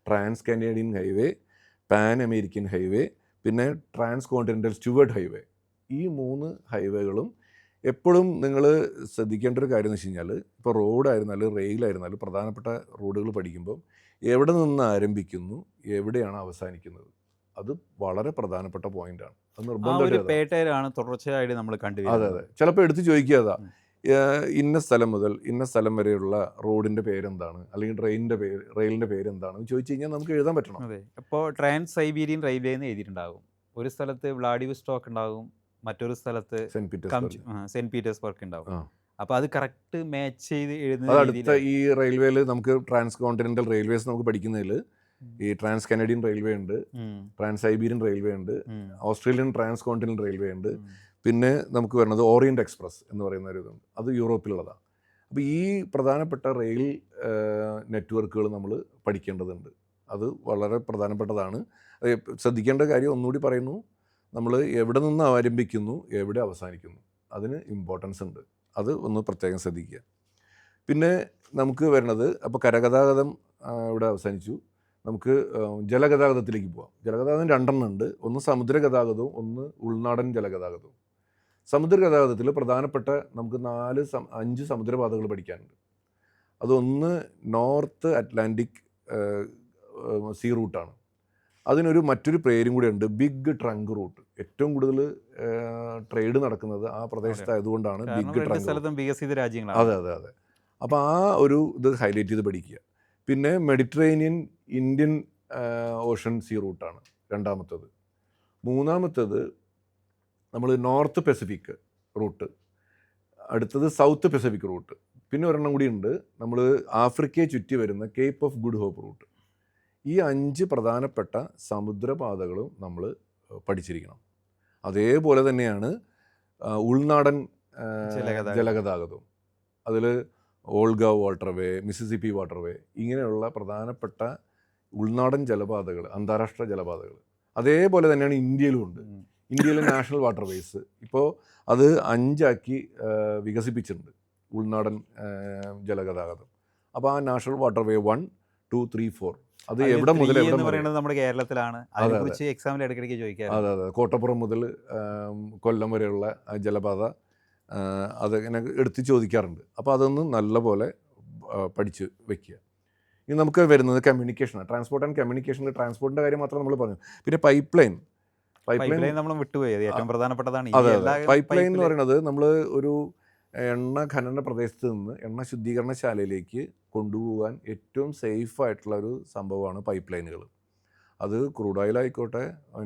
A: trans Canadian highway, pan American highway, പിന്നെ ട്രാൻസ് കോണ്ടിനെൻ്റൽ സ്റ്റുവേർട്ട് ഹൈവേ. ഈ 3 ഹൈവേകളും എപ്പോഴും നിങ്ങൾ ശ്രദ്ധിക്കേണ്ട ഒരു കാര്യം എന്ന് വെച്ച് കഴിഞ്ഞാൽ, ഇപ്പോൾ റോഡായിരുന്നാലും റെയിലായിരുന്നാലും പ്രധാനപ്പെട്ട റോഡുകൾ പഠിക്കുമ്പോൾ എവിടെ നിന്ന് ആരംഭിക്കുന്നു, എവിടെയാണ് അവസാനിക്കുന്നത്, അത് വളരെ പ്രധാനപ്പെട്ട പോയിന്റാണ്. അത്
B: നിർബന്ധമാണ് തുടർച്ചയായിട്ട് നമ്മൾ കണ്ടുവരുന്നത്.
A: അതെ. ചിലപ്പോൾ എടുത്ത് ചോദിക്കുക, ഇന്ന സ്ഥലം മുതൽ ഇന്ന സ്ഥലം വരെയുള്ള റോഡിൻ്റെ പേരെന്താണ്, അല്ലെങ്കിൽ റെയിലിൻ്റെ പേരെന്താണെന്ന് ചോദിച്ചു കഴിഞ്ഞാൽ നമുക്ക് എഴുതാൻ പറ്റണം.
B: അതെ. ഇപ്പോൾ ട്രാൻസ് സൈബീരിയൻ റെയിൽവേ എന്ന് എഴുതിയിട്ടുണ്ടാകും. ഒരു സ്ഥലത്ത് വ്ളാഡിവോസ്റ്റോക്ക് ഉണ്ടാകും, മറ്റൊരു സ്ഥലത്ത് സെന്റ് പീറ്റേഴ്സ്ബർഗ് ഉണ്ടാവും. അപ്പോൾ അത് കറക്റ്റ് മാച്ച് ചെയ്ത് എഴുതുന്നത്.
A: അടുത്ത ഈ റെയിൽവേയിൽ നമുക്ക് ട്രാൻസ് കോണ്ടിനെൻ്റൽ റെയിൽവേസ് നമുക്ക് പഠിക്കുന്നതിൽ ഈ ട്രാൻസ് കനേഡിയൻ റെയിൽവേ ഉണ്ട്, ട്രാൻസ് സൈബീരിയൻ റെയിൽവേ ഉണ്ട്, ഓസ്ട്രേലിയൻ ട്രാൻസ് കോണ്ടിനെൻ്റൽ റെയിൽവേ ഉണ്ട്, പിന്നെ നമുക്ക് വരുന്നത് ഓറിയൻ്റ് എക്സ്പ്രസ് എന്ന് പറയുന്ന ഒരു ഇതുണ്ട്, അത് യൂറോപ്പിലുള്ളതാണ്. അപ്പോൾ ഈ പ്രധാനപ്പെട്ട റെയിൽ നെറ്റ്വർക്കുകൾ നമ്മൾ പഠിക്കേണ്ടതുണ്ട്. അത് വളരെ പ്രധാനപ്പെട്ടതാണ്. ശ്രദ്ധിക്കേണ്ട കാര്യം ഒന്നുകൂടി പറയുന്നു, നമ്മൾ എവിടെ നിന്ന് ആരംഭിക്കുന്നു, എവിടെ അവസാനിക്കുന്നു, അതിന് ഇമ്പോർട്ടൻസ് ഉണ്ട്. അത് ഒന്ന് പ്രത്യേകം ശ്രദ്ധിക്കുക. പിന്നെ നമുക്ക് വരുന്നത്, അപ്പോൾ കരഗതാഗതം ഇവിടെ അവസാനിച്ചു. നമുക്ക് ജലഗതാഗതത്തിലേക്ക് പോകാം. ജലഗതാഗതം 2 എണ്ണം ഉണ്ട്. ഒന്ന് സമുദ്രഗതാഗതവും ഒന്ന് ഉൾനാടൻ ജലഗതാഗതവും. സമുദ്രഗതാഗതത്തിൽ പ്രധാനപ്പെട്ട നമുക്ക് 5 സമുദ്രപാതകൾ പഠിക്കാനുണ്ട്. അതൊന്ന് നോർത്ത് അറ്റ്ലാന്റിക് സീ റൂട്ടാണ്. അതിനൊരു മറ്റൊരു പേരും കൂടെ ഉണ്ട്, ബിഗ് ട്രങ്ക് റൂട്ട്. ഏറ്റവും കൂടുതൽ ട്രേഡ് നടക്കുന്നത് ആ പ്രദേശത്തായതുകൊണ്ടാണ് ബിഗ് ട്രങ്ക്. അതെ. അപ്പോൾ ആ ഒരു ഇത് ഹൈലൈറ്റ് ചെയ്ത് പഠിക്കുക. പിന്നെ മെഡിറ്ററേനിയൻ ഇന്ത്യൻ ഓഷൻ സീ റൂട്ടാണ് രണ്ടാമത്തത്. മൂന്നാമത്തത് നമ്മൾ നോർത്ത് പസഫിക് റൂട്ട്. അടുത്തത് സൗത്ത് പസഫിക് റൂട്ട്. പിന്നെ ഒരെണ്ണം കൂടി ഉണ്ട്, നമ്മൾ ആഫ്രിക്കയെ ചുറ്റി വരുന്ന Cape of Good Hope route. ഈ 5 പ്രധാനപ്പെട്ട സമുദ്രപാതകളും നമ്മൾ പഠിച്ചിരിക്കണം. അതേപോലെ തന്നെയാണ് ഉൾനാടൻ ജലഗതാഗതവും. അതിൽ ഓൾഗ വാട്ടർവേ, മിസിസിപ്പി വാട്ടർവേ, ഇങ്ങനെയുള്ള പ്രധാനപ്പെട്ട ഉൾനാടൻ ജലപാതകൾ, അന്താരാഷ്ട്ര ജലപാതകൾ. അതേപോലെ തന്നെയാണ് ഇന്ത്യയിലും ഉണ്ട്. ഇന്ത്യയിലെ നാഷണൽ വാട്ടർവേസ് ഇപ്പോൾ അത് 5 വികസിപ്പിച്ചിട്ടുണ്ട്, ഉൾനാടൻ ജലഗതാഗതം. അപ്പോൾ ആ നാഷണൽ വാട്ടർവേ 1, 2, 3, 4 അത് എവിടെ മുതൽ എവിടെ
B: പറയുന്നത് നമ്മുടെ കേരളത്തിലാണ്. അതിനെക്കുറിച്ച് എക്സാമിൽ ഇടയ്ക്കിടയ്ക്ക് ചോദിക്കാം.
A: അതെ. കോട്ടപ്പുറം മുതൽ കൊല്ലം വരെയുള്ള ജലപാത അതിങ്ങനെ എടുത്ത് ചോദിക്കാറുണ്ട്. അപ്പോൾ അതൊന്ന് നല്ലപോലെ പഠിച്ച് വെക്കുക. ഇനി നമുക്ക് വരുന്നത് കമ്മ്യൂണിക്കേഷനാണ്. ട്രാൻസ്പോർട്ട് ആൻഡ് കമ്മ്യൂണിക്കേഷനിൽ ട്രാൻസ്പോർട്ടിൻ്റെ കാര്യം മാത്രം നമ്മൾ പറഞ്ഞു. പിന്നെ പൈപ്പ് ലൈൻ
B: നമ്മൾ വിട്ടുപോയി, ഏറ്റവും പ്രധാനപ്പെട്ടതാണ്.
A: അതെ. പൈപ്പ് ലൈൻ എന്ന് പറയുന്നത് നമ്മൾ ഒരു എണ്ണ ഖനന പ്രദേശത്ത് നിന്ന് എണ്ണ ശുദ്ധീകരണശാലയിലേക്ക് കൊണ്ടുപോകാൻ ഏറ്റവും സേഫായിട്ടുള്ള ഒരു സംഭവമാണ് പൈപ്പ് ലൈനുകൾ. അത് ക്രൂഡ് ഓയിൽ ആയിക്കോട്ടെ,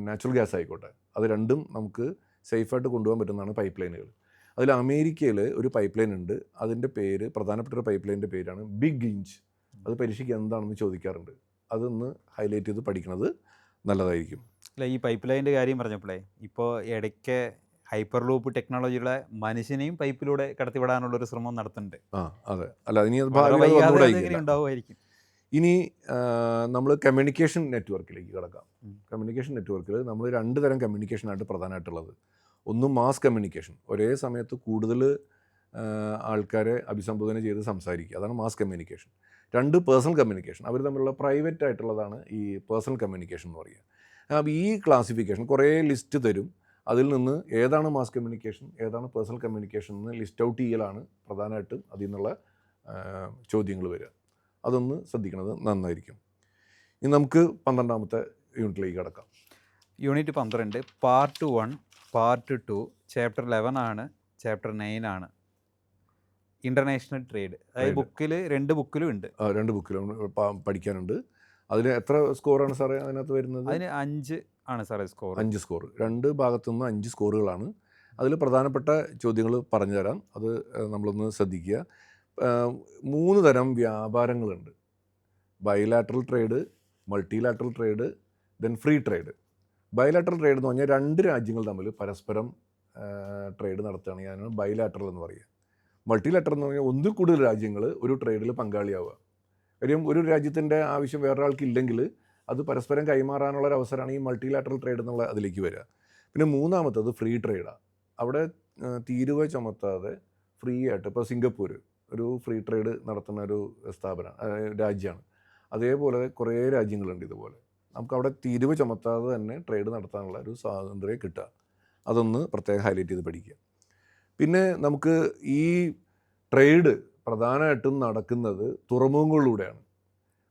A: നാച്ചുറൽ ഗ്യാസ് ആയിക്കോട്ടെ, അത് രണ്ടും നമുക്ക് സേഫായിട്ട് കൊണ്ടുപോകാൻ പറ്റുന്നതാണ് പൈപ്പ് ലൈനുകൾ. അതിൽ അമേരിക്കയിൽ ഒരു പൈപ്പ് ലൈൻ ഉണ്ട്, അതിൻ്റെ പേര്, പ്രധാനപ്പെട്ട ഒരു പൈപ്പ് ലൈനിൻ്റെ പേരാണ് ബിഗ് ഇഞ്ച്. അത് പരീക്ഷയ്ക്ക് എന്താണെന്ന് ചോദിക്കാറുണ്ട്. അതൊന്ന് ഹൈലൈറ്റ് ചെയ്ത് പഠിക്കുന്നത് നല്ലതായിരിക്കും.
B: അല്ല, ഈ പൈപ്പ് ലൈൻ്റെ കാര്യം പറഞ്ഞപ്പോഴേ, ഇപ്പോൾ ഇടയ്ക്ക് ഹൈപ്പർ ലൂപ്പ് ടെക്നോളജിയുടെ മനുഷ്യനെയും പൈപ്പിലൂടെ കടത്തിവിടാനുള്ളൊരു ശ്രമം നടത്തുന്നുണ്ട്.
A: അതെ. അല്ല, ഇനി
B: വളരെ
A: ഭാവിയിൽ
B: വൈകാതെ
A: വന്നുകൂടെ
B: അതെങ്ങനെ
A: ആയിരിക്കില്ല.
B: ഉണ്ടാവുമായിരിക്കും.
A: ഇനി നമ്മൾ കമ്മ്യൂണിക്കേഷൻ നെറ്റ്വർക്കിലേക്ക് കിടക്കാം. കമ്മ്യൂണിക്കേഷൻ നെറ്റ്വർക്കിൽ നമ്മൾ 2 തരം കമ്മ്യൂണിക്കേഷനായിട്ട് പ്രധാനമായിട്ടുള്ളത്. ഒന്ന് മാസ് കമ്മ്യൂണിക്കേഷൻ, ഒരേ സമയത്ത് കൂടുതൽ ആൾക്കാരെ അഭിസംബോധന ചെയ്ത് സംസാരിക്കുക, അതാണ് മാസ് കമ്മ്യൂണിക്കേഷൻ. 2 പേഴ്സണൽ കമ്മ്യൂണിക്കേഷൻ, അവർ തമ്മിലുള്ള പ്രൈവറ്റ് ആയിട്ടുള്ളതാണ് ഈ പേഴ്സണൽ കമ്മ്യൂണിക്കേഷൻ എന്ന് പറയുക. അപ്പോൾ ഈ ക്ലാസിഫിക്കേഷൻ കുറേ ലിസ്റ്റ് തരും, അതിൽ നിന്ന് ഏതാണ് മാസ് കമ്മ്യൂണിക്കേഷൻ, ഏതാണ് പേഴ്സണൽ കമ്മ്യൂണിക്കേഷൻ എന്ന് ലിസ്റ്റ് ഔട്ട് ചെയ്യലാണ് പ്രധാനമായിട്ടും അതിൽ നിന്നുള്ള ചോദ്യങ്ങൾ വരിക. അതൊന്ന് ശ്രദ്ധിക്കുന്നത് നന്നായിരിക്കും. ഇനി നമുക്ക് 12ാമത്തെ യൂണിറ്റിലേക്ക് കിടക്കാം.
B: യൂണിറ്റ് 12 പാർട്ട് 1 പാർട്ട് 2 ചാപ്റ്റർ 11 ആണ്, ചാപ്റ്റർ 9 ആണ്. International trade. അതായത് ബുക്കിൽ 2 ബുക്കിലും ഉണ്ട്.
A: 2 ബുക്കിലും പഠിക്കാനുണ്ട്. അതിന് എത്ര സ്കോറാണ് സാറേ അതിനകത്ത് വരുന്നത്?
B: അതിന് 5 ആണ് സാറേ സ്കോർ. 5
A: സ്കോർ. 2 ഭാഗത്തു നിന്ന് 5 സ്കോറുകളാണ്. അതിൽ പ്രധാനപ്പെട്ട ചോദ്യങ്ങൾ പറഞ്ഞു തരാം, അത് നമ്മളൊന്ന് ശ്രദ്ധിക്കുക. 3 തരം വ്യാപാരങ്ങളുണ്ട്: bilateral trade, multilateral trade, then free trade. Bilateral trade എന്ന് പറഞ്ഞാൽ 2 രാജ്യങ്ങൾ തമ്മിൽ പരസ്പരം ട്രേഡ് നടത്തുകയാണെങ്കിൽ അതിനാണ് ബൈലാറ്ററൽ എന്ന് പറയുക. മൾട്ടിലാറ്ററൽ എന്ന് പറഞ്ഞാൽ 1 കൂടുതൽ രാജ്യങ്ങൾ ഒരു ട്രേഡിൽ പങ്കാളിയാവുക. കാര്യം ഒരു രാജ്യത്തിൻ്റെ ആവശ്യം വേറൊരാൾക്ക് ഇല്ലെങ്കിൽ അത് പരസ്പരം കൈമാറാനുള്ളൊരു അവസരമാണ് ഈ മൾട്ടിലാറ്ററൽ ട്രേഡ് എന്നുള്ള അതിലേക്ക് വരിക. പിന്നെ 3ാമത്തത് ഫ്രീ ട്രേഡാണ്. അവിടെ തീരുവ ചുമത്താതെ ഫ്രീ ആയിട്ട്, ഇപ്പോൾ സിംഗപ്പൂർ ഒരു ഫ്രീ ട്രേഡ് നടത്തുന്ന ഒരു രാജ്യമാണ്. അതേപോലെ കുറേ രാജ്യങ്ങളുണ്ട് ഇതുപോലെ. നമുക്കവിടെ തീരുവ ചുമത്താതെ തന്നെ ട്രേഡ് നടത്താനുള്ള ഒരു സ്വാതന്ത്ര്യം കിട്ടുക. അതൊന്ന് പ്രത്യേകം ഹൈലൈറ്റ് ചെയ്ത് പഠിക്കുക. പിന്നെ നമുക്ക് ഈ ട്രേഡ് പ്രധാനമായിട്ടും നടക്കുന്നത് തുറമുഖങ്ങളിലൂടെയാണ്.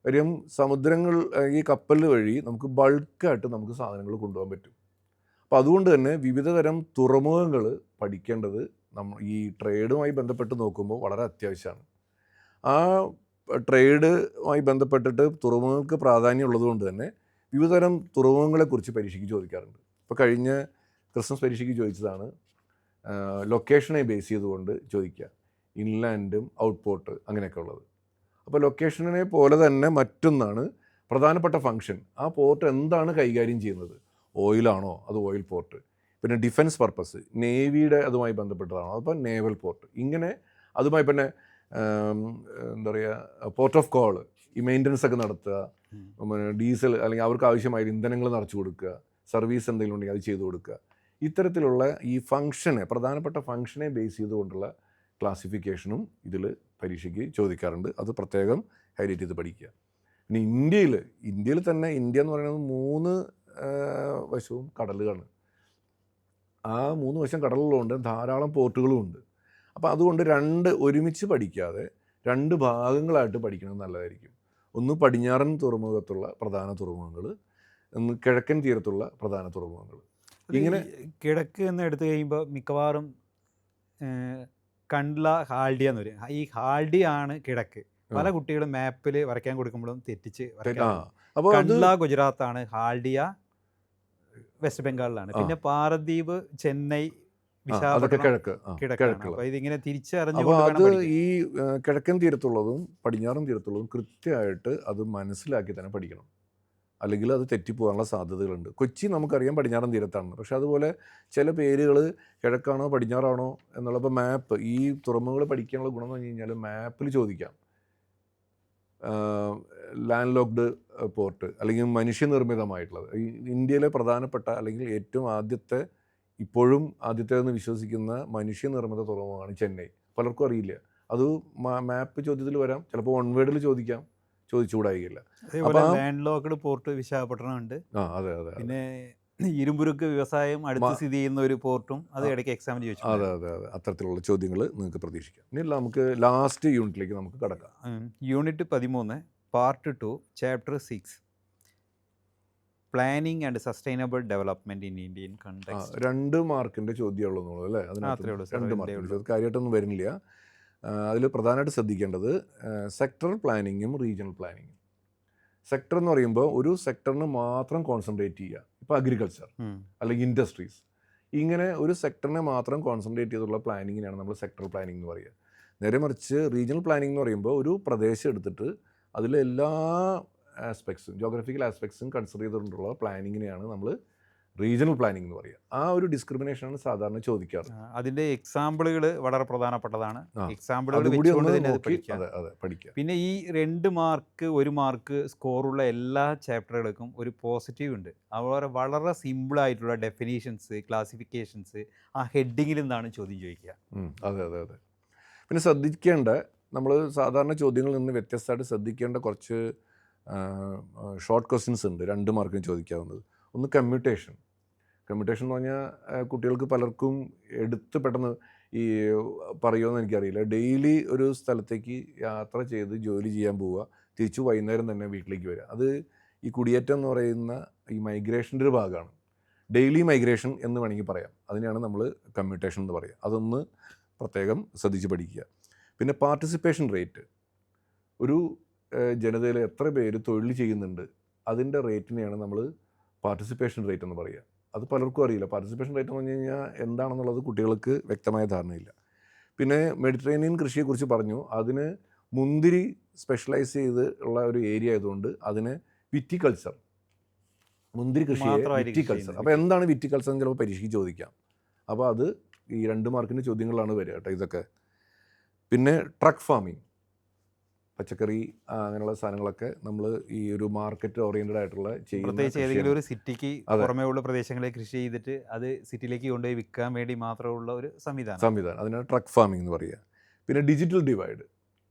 A: കാര്യം സമുദ്രങ്ങൾ, ഈ കപ്പൽ വഴി നമുക്ക് ബൾക്കായിട്ട് നമുക്ക് സാധനങ്ങൾ കൊണ്ടുപോകാൻ പറ്റും. അപ്പോൾ അതുകൊണ്ട് തന്നെ വിവിധ തരം തുറമുഖങ്ങൾ പഠിക്കേണ്ടത് ഈ ട്രേഡുമായി ബന്ധപ്പെട്ട് നോക്കുമ്പോൾ വളരെ അത്യാവശ്യമാണ്. ആ ട്രേഡുമായി ബന്ധപ്പെട്ടിട്ട് തുറമുഖങ്ങൾക്ക് പ്രാധാന്യം ഉള്ളതുകൊണ്ട് തന്നെ വിവിധ തരം തുറമുഖങ്ങളെക്കുറിച്ച് പരീക്ഷയ്ക്ക് ചോദിക്കാറുണ്ട്. ഇപ്പോൾ കഴിഞ്ഞ ക്രിസ്മസ് പരീക്ഷയ്ക്ക് ചോദിച്ചതാണ് ലൊക്കേഷനെ ബേസ് ചെയ്തുകൊണ്ട് ചോദിക്കുക, ഇൻലാൻഡും ഔട്ട് പോർട്ട് അങ്ങനെയൊക്കെ ഉള്ളത്. അപ്പോൾ ലൊക്കേഷനെ പോലെ തന്നെ മറ്റൊന്നാണ് പ്രധാനപ്പെട്ട ഫങ്ഷൻ. ആ പോർട്ട് എന്താണ് കൈകാര്യം ചെയ്യുന്നത്? ഓയിലാണോ? അത് ഓയിൽ പോർട്ട്. പിന്നെ ഡിഫൻസ് പർപ്പസ്, നേവിയുടെ അതുമായി ബന്ധപ്പെട്ടതാണോ? അപ്പോൾ നേവൽ പോർട്ട്. ഇങ്ങനെ അതുമായി പിന്നെ എന്താ പറയുക, പോർട്ട് ഓഫ് കോൾ, ഈ മെയിൻ്റനൻസ് ഒക്കെ നടത്തുക, ഡീസൽ അല്ലെങ്കിൽ അവർക്ക് ആവശ്യമായ ഇന്ധനങ്ങൾ നിറച്ചു കൊടുക്കുക, സർവീസ് എന്തെങ്കിലും ഉണ്ടെങ്കിൽ അത് ചെയ്തു കൊടുക്കുക. ഇത്തരത്തിലുള്ള ഈ ഫങ്ഷനെ, പ്രധാനപ്പെട്ട ഫങ്ഷനെ ബേസ് ചെയ്തുകൊണ്ടുള്ള ക്ലാസിഫിക്കേഷനും ഇതിൽ പരീക്ഷയ്ക്ക് ചോദിക്കാറുണ്ട്. അത് പ്രത്യേകം ഹൈലൈറ്റ് ചെയ്ത് പഠിക്കുക. ഇനി ഇന്ത്യയിൽ തന്നെ ഇന്ത്യ എന്ന് പറയുന്നത് 3 വശവും കടലുകളാണ്. ആ 3 വശം കടലുള്ളതുകൊണ്ട് ധാരാളം പോർട്ടുകളും ഉണ്ട്. അപ്പോൾ അതുകൊണ്ട് 2 ഒരുമിച്ച് പഠിക്കാതെ 2 ഭാഗങ്ങളായിട്ട് പഠിക്കുന്നത് നല്ലതായിരിക്കും. ഒന്ന് പടിഞ്ഞാറൻ തുറമുഖത്തുള്ള പ്രധാന തുറമുഖങ്ങൾ, ഒന്ന് കിഴക്കൻ തീരത്തുള്ള പ്രധാന തുറമുഖങ്ങൾ. ഇങ്ങനെ
B: കിഴക്ക് എന്ന് എടുത്തു കഴിയുമ്പോൾ മിക്കവാറും കണ്ട്ല, ഹാൽഡിയ എന്ന് വരും. ഈ ഹാൽഡിയ ആണ് കിഴക്ക്. പല കുട്ടികളും മാപ്പിൽ വരയ്ക്കാൻ കൊടുക്കുമ്പോഴും തെറ്റിച്ച്
A: അപ്പോൾ
B: കണ്ട്ല ഗുജറാത്താണ്, ഹാൽഡിയ വെസ്റ്റ് ബംഗാളിലാണ്. പിന്നെ പാരദ്വീപ്, ചെന്നൈ,
A: അതൊക്കെ
B: കിഴക്കാണ്. അപ്പോൾ ഇതിങ്ങനെ തിരിച്ചറിഞ്ഞു.
A: അപ്പോൾ അത് ഈ കിഴക്കൻ തീരത്തുള്ളതും പടിഞ്ഞാറൻ തീരത്തുള്ളതും കൃത്യമായിട്ട് അത് മനസ്സിലാക്കി തന്നെ പഠിക്കണം, അല്ലെങ്കിൽ അത് തെറ്റിപ്പോകാനുള്ള സാധ്യതകളുണ്ട്. കൊച്ചി നമുക്കറിയാം പടിഞ്ഞാറൻ തീരത്താണ്, പക്ഷെ അതുപോലെ ചില പേരുകൾ കിഴക്കാണോ പടിഞ്ഞാറാണോ എന്നുള്ള, ഇപ്പോൾ മാപ്പ്, ഈ തുറമുഖങ്ങൾ പഠിക്കാനുള്ള ഗുണം എന്ന് പറഞ്ഞു കഴിഞ്ഞാൽ മാപ്പിൽ ചോദിക്കാം. ലാൻഡ് ലോക്ക്ഡ് പോർട്ട് അല്ലെങ്കിൽ മനുഷ്യനിർമ്മിതമായിട്ടുള്ളത്, ഈ ഇന്ത്യയിലെ പ്രധാനപ്പെട്ട അല്ലെങ്കിൽ ഏറ്റവും ഇപ്പോഴും ആദ്യത്തേതെന്ന് വിശ്വസിക്കുന്ന മനുഷ്യനിർമ്മിത തുറമുഖമാണ് ചെന്നൈ. പലർക്കും അറിയില്ല. അത് മാപ്പ് ചോദ്യത്തിൽ വരാം, ചിലപ്പോൾ 1 വേർഡിൽ ചോദിച്ചുകൂടായില്ല.
B: ലാൻഡ് ലോക്ക്ഡ് പോർട്ട് വിശാഖപട്ടണം ഉണ്ട്.
A: അതെ.
B: പിന്നെ ഇരുമ്പുരുക്ക് വ്യവസായം അടുത്ത് സ്ഥിതി ചെയ്യുന്ന ഒരു പോർട്ടും അത് ഇടയ്ക്ക് എക്സാമിന് ചോദിച്ചു.
A: അതെ. അത്തരത്തിലുള്ള ചോദ്യങ്ങൾ നിങ്ങൾക്ക് പ്രതീക്ഷിക്കാം. ഇനി നമുക്ക് ലാസ്റ്റ് യൂണിറ്റിലേക്ക് നമുക്ക് കടക്കാം.
B: Unit 13 part 2 chapter 6 planning and sustainable development in Indian context.
A: 2 മാർക്കിൻ്റെ ചോദ്യമുള്ളൂ അല്ലേ?
B: അത്രേ ഉള്ളൂ
A: അതിനകത്ത്
B: സാർ,
A: 2
B: രണ്ടേ
A: മാർക്കിൻ്റെ
B: ഉള്ളൂ.
A: ചോദ്യം കാര്യമായിട്ടൊന്നും വരുന്നില്ല. അതിൽ പ്രധാനമായിട്ട് ശ്രദ്ധിക്കേണ്ടത് സെക്ടറൽ പ്ലാനിങ്ങും റീജിയണൽ പ്ലാനിങ്ങും. സെക്ടർ എന്ന് പറയുമ്പോൾ ഒരു സെക്ടറിന് മാത്രം കോൺസെൻട്രേറ്റ് ചെയ്യുക. ഇപ്പോൾ അഗ്രികൾച്ചർ അല്ലെങ്കിൽ ഇൻഡസ്ട്രീസ്, ഇങ്ങനെ ഒരു സെക്ടറിനെ മാത്രം കോൺസെൻട്രേറ്റ് ചെയ്തുള്ള പ്ലാനിങ്ങിനാണ് നമ്മൾ സെക്ടറൽ പ്ലാനിങ് എന്ന് പറയുക. നേരെ മറിച്ച് റീജിയണൽ പ്ലാനിങ് എന്ന് പറയുമ്പോൾ ഒരു പ്രദേശം എടുത്തിട്ട് അതിലെ എല്ലാ ആസ്പെക്ട്സും ജോഗ്രഫിക്കൽ ആസ്പെക്ട്സും കൺസിഡർ ചെയ്തുകൊണ്ടുള്ള പ്ലാനിങ്ങിനെയാണ് നമ്മൾ റീജിയണൽ പ്ലാനിങ് എന്ന് പറയുക. ആ ഒരു ഡിസ്ക്രിമിനേഷനാണ് സാധാരണ ചോദിക്കാറ്.
B: അതിൻ്റെ എക്സാമ്പിളുകൾ വളരെ പ്രധാനപ്പെട്ടതാണ്. എക്സാമ്പിളുകൾ
A: അതുകൂടി ഒന്ന്
B: വെച്ചുകൊണ്ട് തന്നെ അത്
A: നോക്കി
B: പഠിക്കാം.
A: അതെ പഠിക്കുക.
B: പിന്നെ ഈ 2 മാർക്ക് 1 മാർക്ക് സ്കോറുള്ള എല്ലാ ചാപ്റ്ററുകൾക്കും ഒരു പോസിറ്റീവ് ഉണ്ട്. അവർ വളരെ സിമ്പിളായിട്ടുള്ള ഡെഫിനീഷൻസ്, ക്ലാസിഫിക്കേഷൻസ് ആ ഹെഡിങ്ങിൽ നിന്നാണ് ചോദ്യം ചോദിക്കുക.
A: അതെ. പിന്നെ ശ്രദ്ധിക്കേണ്ട, നമ്മൾ സാധാരണ ചോദ്യങ്ങളിൽ നിന്ന് വ്യത്യസ്തമായിട്ട് ശ്രദ്ധിക്കേണ്ട കുറച്ച് ഷോർട്ട് ക്വസ്റ്റ്യൻസ് ഉണ്ട് 2 മാർക്കിന് ചോദിക്കാവുന്നത്. ഒന്ന് കമ്മ്യൂട്ടേഷൻ എന്ന് പറഞ്ഞാൽ കുട്ടികൾക്ക് പലർക്കും എടുത്ത് പെട്ടെന്ന് ഈ പറയുമെന്ന് എനിക്കറിയില്ല. ഡെയിലി ഒരു സ്ഥലത്തേക്ക് യാത്ര ചെയ്ത് ജോലി ചെയ്യാൻ പോവുക, തിരിച്ചു വൈകുന്നേരം തന്നെ വീട്ടിലേക്ക് വരിക. അത് ഈ കുടിയേറ്റം എന്ന് പറയുന്ന ഈ മൈഗ്രേഷൻ്റെ ഒരു ഭാഗമാണ്. ഡെയിലി മൈഗ്രേഷൻ എന്ന് വേണമെങ്കിൽ പറയാം. അതിനെയാണ് നമ്മൾ കമ്മ്യൂട്ടേഷൻ എന്ന് പറയുക. അതൊന്ന് പ്രത്യേകം ശ്രദ്ധിച്ച് പഠിക്കുക. പിന്നെ പാർട്ടിസിപ്പേഷൻ റേറ്റ്, ഒരു ജനതയിൽ എത്ര പേര് തൊഴിൽ ചെയ്യുന്നുണ്ട് അതിൻ്റെ റേറ്റിനെയാണ് നമ്മൾ പാർട്ടിസിപ്പേഷൻ റേറ്റ് എന്ന് പറയുക. അത് പലർക്കും അറിയില്ല. പാർട്ടിസിപ്പേഷൻ റേറ്റ് എന്ന് പറഞ്ഞു കഴിഞ്ഞാൽ എന്താണെന്നുള്ളത് കുട്ടികൾക്ക് വ്യക്തമായ ധാരണയില്ല. പിന്നെ മെഡിറ്ററേനിയൻ കൃഷിയെക്കുറിച്ച് പറഞ്ഞു. അതിന് മുന്തിരി സ്പെഷ്യലൈസ് ചെയ്ത് ഉള്ള ഒരു ഏരിയ ആയതുകൊണ്ട് അതിന് വിറ്റിക്കൾച്ചർ, മുന്തിരി കൃഷിയെ വിറ്റിക്കൾച്ചർ. അപ്പോൾ എന്താണ് വിറ്റിക്കൾച്ചർ എന്ന് ചിലപ്പോൾ പരീക്ഷയ്ക്ക് ചോദിക്കാം. അപ്പോൾ അത് ഈ 2 മാർക്കിൻ്റെ ചോദ്യങ്ങളാണ് വരിക കേട്ടോ ഇതൊക്കെ. പിന്നെ ട്രക്ക് ഫാമിങ്, പച്ചക്കറി അങ്ങനെയുള്ള സാധനങ്ങളൊക്കെ നമ്മൾ ഈ ഒരു മാർക്കറ്റ് ഓറിയൻറ്റഡ് ആയിട്ടുള്ള
B: പ്രത്യേകിച്ച് ഏതെങ്കിലും ഒരു സിറ്റിക്ക് പുറമേ ഉള്ള പ്രദേശങ്ങളെ കൃഷി ചെയ്തിട്ട് അത് സിറ്റിയിലേക്ക് കൊണ്ടുപോയി വിൽക്കാൻ വേണ്ടി മാത്രമുള്ള ഒരു സംവിധാനം.
A: അതിനാണ് ട്രക്ക് ഫാമിംഗ് എന്ന് പറയുക. പിന്നെ ഡിജിറ്റൽ ഡിവൈഡ്,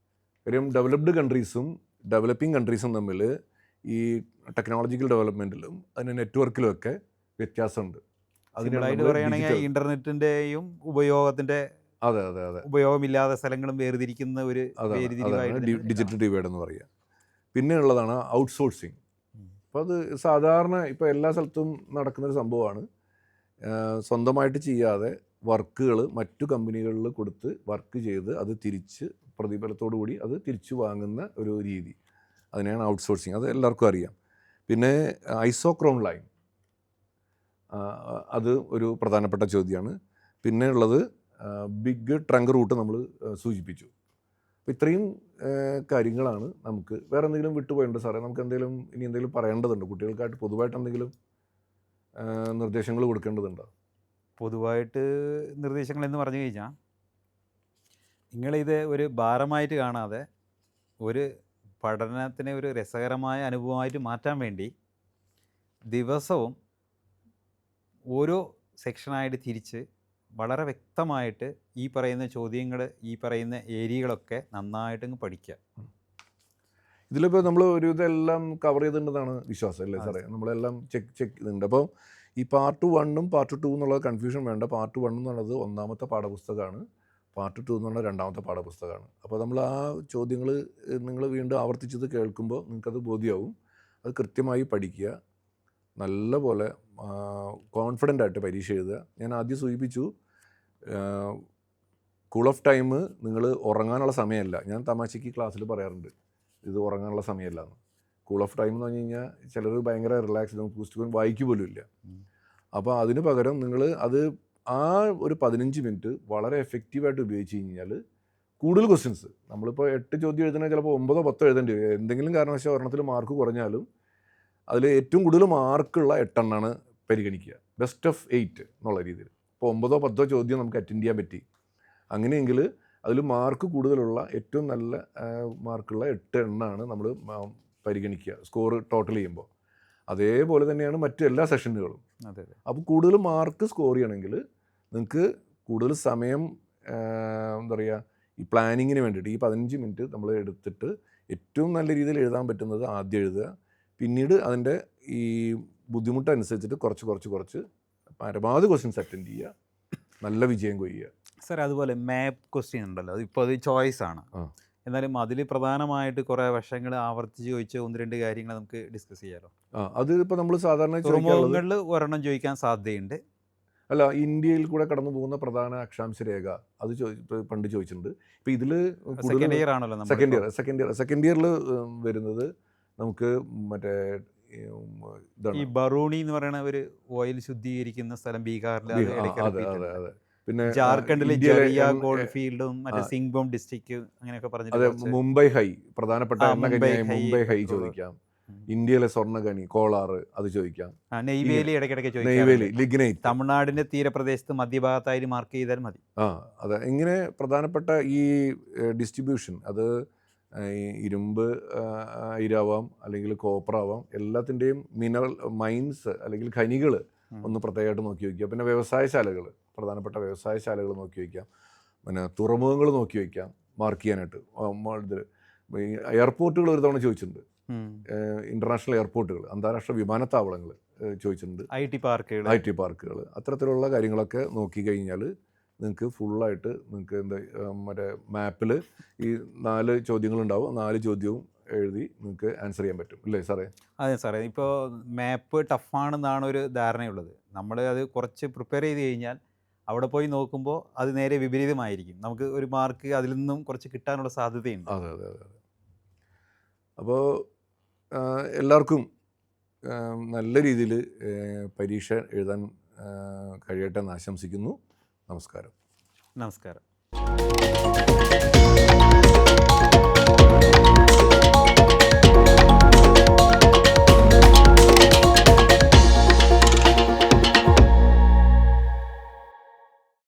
A: കാര്യം ഡെവലപ്ഡ് കൺട്രീസും ഡെവലപ്പിംഗ് കൺട്രീസും തമ്മിൽ ഈ ടെക്നോളജിക്കൽ ഡെവലപ്മെൻറ്റിലും അതിൻ്റെ നെറ്റ്വർക്കിലും ഒക്കെ വ്യത്യാസമുണ്ട്.
B: അതിനായിട്ട് പറയുകയാണെങ്കിൽ ഇൻ്റർനെറ്റിൻ്റെയും ഉപയോഗത്തിൻ്റെ
A: അതെ
B: ഉപയോഗമില്ലാത്ത സ്ഥലങ്ങളും വേർതിരിക്കുന്ന ഒരു
A: ഡിജിറ്റൽ ഡിവൈഡ് എന്ന് പറയുക. പിന്നെ ഉള്ളതാണ് ഔട്ട്സോഴ്സിങ്. അപ്പോൾ അത് സാധാരണ ഇപ്പോൾ എല്ലാ സ്ഥലത്തും നടക്കുന്നൊരു സംഭവമാണ്. സ്വന്തമായിട്ട് ചെയ്യാതെ വർക്കുകൾ മറ്റു കമ്പനികളിൽ കൊടുത്ത് വർക്ക് ചെയ്ത് അത് തിരിച്ച് പ്രതിഫലത്തോടു കൂടി അത് തിരിച്ചു വാങ്ങുന്ന ഒരു രീതി, അതിനെയാണ് ഔട്ട്സോഴ്സിങ്. അത് എല്ലാവർക്കും അറിയാം. പിന്നെ ഐസോക്രോൺ ലൈൻ, അത് ഒരു പ്രധാനപ്പെട്ട ചോദ്യമാണ്. പിന്നെ ഉള്ളത് ബിഗ് ട്രങ്ക് റൂട്ട് നമ്മൾ സൂചിപ്പിച്ചു. അപ്പോൾ ഇത്രയും കാര്യങ്ങളാണ് നമുക്ക്. വേറെ എന്തെങ്കിലും വിട്ടുപോയിട്ടുണ്ട് സാറേ? നമുക്ക് എന്തെങ്കിലും ഇനി എന്തെങ്കിലും പറയേണ്ടതുണ്ടോ? കുട്ടികൾക്കായിട്ട് പൊതുവായിട്ട് എന്തെങ്കിലും നിർദ്ദേശങ്ങൾ കൊടുക്കേണ്ടതുണ്ടോ?
B: പൊതുവായിട്ട് നിർദ്ദേശങ്ങൾ എന്ന് പറഞ്ഞു കഴിഞ്ഞാൽ, നിങ്ങളിത് ഒരു ഭാരമായിട്ട് കാണാതെ ഒരു പഠനത്തിനെ ഒരു രസകരമായ അനുഭവമായിട്ട് മാറ്റാൻ വേണ്ടി ദിവസവും ഓരോ സെക്ഷനായിട്ട് തിരിച്ച് വളരെ വ്യക്തമായിട്ട് ഈ പറയുന്ന ചോദ്യങ്ങൾ, ഈ പറയുന്ന ഏരിയകളൊക്കെ നന്നായിട്ടങ്ങ് പഠിക്കുക.
A: ഇതിലിപ്പോൾ നമ്മൾ ഒരു ഇതെല്ലാം കവർ ചെയ്തിട്ടുണ്ടെന്നാണ് വിശ്വാസം അല്ലേ സാറേ? നമ്മളെല്ലാം ചെക്ക് ചെയ്തിട്ടുണ്ട്. അപ്പോൾ ഈ പാർട്ട് 1ഉം പാർട്ട് 2 എന്നുള്ളത് കൺഫ്യൂഷൻ വേണ്ട. പാർട്ട് 1 എന്നുള്ളത് 1ാമത്തെ പാഠപുസ്തകമാണ്, പാർട്ട് 2 എന്നുള്ള 2ാമത്തെ പാഠപുസ്തകമാണ്. അപ്പോൾ നമ്മൾ ആ ചോദ്യങ്ങൾ നിങ്ങൾ വീണ്ടും ആവർത്തിച്ചത് കേൾക്കുമ്പോൾ നിങ്ങൾക്കത് ബോധ്യമാവും. അത് കൃത്യമായി പഠിക്കുക, നല്ലപോലെ കോൺഫിഡൻ്റ് ആയിട്ട് പരീക്ഷ എഴുതുക. ഞാൻ ആദ്യം സൂചിപ്പിച്ചു, കൂൾ ഓഫ് ടൈം നിങ്ങൾ ഉറങ്ങാനുള്ള സമയമല്ല. ഞാൻ തമാശയ്ക്ക് ക്ലാസ്സിൽ പറയാറുണ്ട്, ഇത് ഉറങ്ങാനുള്ള സമയമല്ല എന്ന്. കൂൾ ഓഫ് ടൈം എന്ന് പറഞ്ഞു കഴിഞ്ഞാൽ ചിലർ ഭയങ്കര റിലാക്സ്ഡ് പുസ്തകം വായിക്കുക പോലും ഇല്ല. അപ്പോൾ അതിന് പകരം നിങ്ങൾ അത് ആ ഒരു 15 മിനിറ്റ് വളരെ എഫക്റ്റീവായിട്ട് ഉപയോഗിച്ച് കഴിഞ്ഞാൽ കൂടുതൽ ക്വസ്റ്റ്യൻസ്, നമ്മളിപ്പോൾ 8 ചോദ്യം എഴുതണമെങ്കിൽ ചിലപ്പോൾ 9 10 എഴുതേണ്ടി വരും. എന്തെങ്കിലും കാരണവശാൽ ഒരെണ്ണത്തിൽ മാർക്ക് കുറഞ്ഞാലും അതിൽ ഏറ്റവും കൂടുതൽ മാർക്കുള്ള 8 എണ്ണമാണ് പരിഗണിക്കുക, ബെസ്റ്റ് ഓഫ് 8 എന്നുള്ള രീതിയിൽ. ഇപ്പോൾ 9 10 ചോദ്യം നമുക്ക് അറ്റൻഡ് ചെയ്യാൻ പറ്റി. അങ്ങനെയെങ്കിൽ അതിൽ മാർക്ക് കൂടുതലുള്ള ഏറ്റവും നല്ല മാർക്കുള്ള 8 എണ്ണമാണ് നമ്മൾ പരിഗണിക്കുക പരിഗണിക്കുക സ്കോർ ടോട്ടൽ ചെയ്യുമ്പോൾ. അതേപോലെ തന്നെയാണ് മറ്റു എല്ലാ സെഷനുകളും. അപ്പോൾ കൂടുതൽ മാർക്ക് സ്കോർ ചെയ്യണമെങ്കിൽ നിങ്ങൾക്ക് കൂടുതൽ സമയം എന്താ പറയുക ഈ പ്ലാനിങ്ങിന് വേണ്ടിയിട്ട് ഈ 15 മിനിറ്റ് നമ്മൾ എടുത്തിട്ട് ഏറ്റവും നല്ല രീതിയിൽ എഴുതാൻ പറ്റുന്നത് ആദ്യം എഴുതുക. പിന്നീട് അതിൻ്റെ ഈ ബുദ്ധിമുട്ടനുസരിച്ചിട്ട് കുറച്ച് പരമാവധി ക്വസ്റ്റ്യൻസ് അറ്റൻഡ് ചെയ്യുക, നല്ല വിജയം കൊയ്യുക.
B: സാർ അതുപോലെ മാപ്പ് ക്വസ്റ്റ്യൻ ഉണ്ടല്ലോ, ഇപ്പോൾ അത് ചോയ്സാണ്. എന്നാലും അതിൽ പ്രധാനമായിട്ട് കുറേ വശങ്ങൾ ആവർത്തിച്ച് ചോദിച്ച 1-2 കാര്യങ്ങൾ നമുക്ക് ഡിസ്കസ് ചെയ്യാമല്ലോ.
A: അത് ഇപ്പോൾ നമ്മൾ സാധാരണ ചോദിക്കാറുള്ളത്
B: തുറമുഖങ്ങളിൽ ഒരെണ്ണം ചോദിക്കാൻ സാധ്യതയുണ്ട്.
A: അല്ല, ഇന്ത്യയിൽ കൂടെ കടന്നു പോകുന്ന പ്രധാന അക്ഷാംശ രേഖ അത് പണ്ട് ചോദിച്ചിട്ടുണ്ട്. ഇപ്പോൾ ഇതിൽ
B: സെക്കൻഡ് ഇയർ ആണല്ലോ
A: സെക്കൻഡ് ഇയറിൽ വരുന്നത് നമുക്ക് മറ്റേ
B: ഈ
A: ഇതാണ്.
B: ബറൂണി എന്ന് പറയുന്ന ഒരു ഓയിൽ ശുദ്ധീകരിക്കുന്ന സ്ഥലം ബീഹാറിൽ, അത് ഇടയ്ക്ക്
A: അതെ
B: repeat
A: അതെ
B: ഉണ്ട്.
A: അതെ. പിന്നെ
B: ജാർഖണ്ഡിലെ
A: ഇന്ത്യയിലെ
B: ജറിയ ഗോൾഡ് ഫീൽഡും മറ്റേ
A: ആ,
B: സിംഗ്ബോം ഡിസ്ട്രിക്ട് അങ്ങനെയൊക്കെ പറഞ്ഞിട്ട്
A: അതെ,
B: കുറച്ച്
A: മുംബൈ ഹൈ പ്രധാനപ്പെട്ട എണ്ണ
B: മുംബൈ
A: കനിയായ
B: ഹൈ
A: മുംബൈ ഹൈ
B: പെട്രോൾ.
A: ചോദിക്കാം. ഇന്ത്യയിലെ സ്വർണ്ണഖനി കോളാറ് അത് ചോദിക്കാം.
B: നെയ്വേലി ഇടയ്ക്കിടയ്ക്ക്
A: നെയ്വേലി
B: ചോദിക്കാറുണ്ട്.
A: ലിഗ്നൈറ്റ്.
B: തമിഴ്നാടിന്റെ തീരപ്രദേശത്ത് മധ്യഭാഗത്തായി മാർക്ക് ചെയ്താൽ മതി.
A: അതെ. ഇങ്ങനെ പ്രധാനപ്പെട്ട ഈ ഡിസ്ട്രിബ്യൂഷൻ അത് ഈ ഇരുമ്പ് അയിരാവാം അല്ലെങ്കിൽ കോപ്പർ ആവാം, എല്ലാത്തിൻ്റെയും മിനറൽ മൈൻസ് അല്ലെങ്കിൽ ഖനികൾ ഒന്ന് പ്രത്യേകമായിട്ട് നോക്കി വയ്ക്കുക. പിന്നെ വ്യവസായശാലകൾ, പ്രധാനപ്പെട്ട വ്യവസായശാലകൾ നോക്കി വയ്ക്കാം. പിന്നെ തുറമുഖങ്ങൾ നോക്കി വയ്ക്കാം മാർക്ക് ചെയ്യാനായിട്ട്. ഇതിൽ ഈ എയർപോർട്ടുകൾ ഒരു തവണ ചോദിച്ചിട്ടുണ്ട്. ഇൻ്റർനാഷണൽ എയർപോർട്ടുകൾ, അന്താരാഷ്ട്ര വിമാനത്താവളങ്ങൾ ചോദിച്ചിട്ടുണ്ട്.
B: IT പാർക്കുകൾ.
A: IT പാർക്കുകൾ, അത്തരത്തിലുള്ള കാര്യങ്ങളൊക്കെ നോക്കി കഴിഞ്ഞാൽ നിങ്ങൾക്ക് ഫുള്ളായിട്ട് നിങ്ങൾക്ക് മറ്റേ മാപ്പിൽ ഈ 4 ചോദ്യങ്ങളുണ്ടാവും. 4 ചോദ്യവും എഴുതി നിങ്ങൾക്ക് ആൻസർ ചെയ്യാൻ പറ്റും, അല്ലേ സാറേ?
B: അതെ സാറേ, ഇപ്പോൾ മാപ്പ് ടഫാണെന്നാണ് ഒരു ധാരണയുള്ളത്. നമ്മൾ അത് കുറച്ച് പ്രിപ്പയർ ചെയ്ത് കഴിഞ്ഞാൽ അവിടെ പോയി നോക്കുമ്പോൾ അത് നേരെ വിപരീതമായിരിക്കും. നമുക്ക് ഒരു മാർക്ക് അതിൽ നിന്നും കുറച്ച് കിട്ടാനുള്ള സാധ്യതയുണ്ട്.
A: അതെ അതെ അതെ. അപ്പോൾ എല്ലാവർക്കും നല്ല രീതിയിൽ പരീക്ഷ എഴുതാൻ കഴിയട്ടെ എന്ന് ആശംസിക്കുന്നു. നമസ്കാരം.
B: നമസ്കാരം.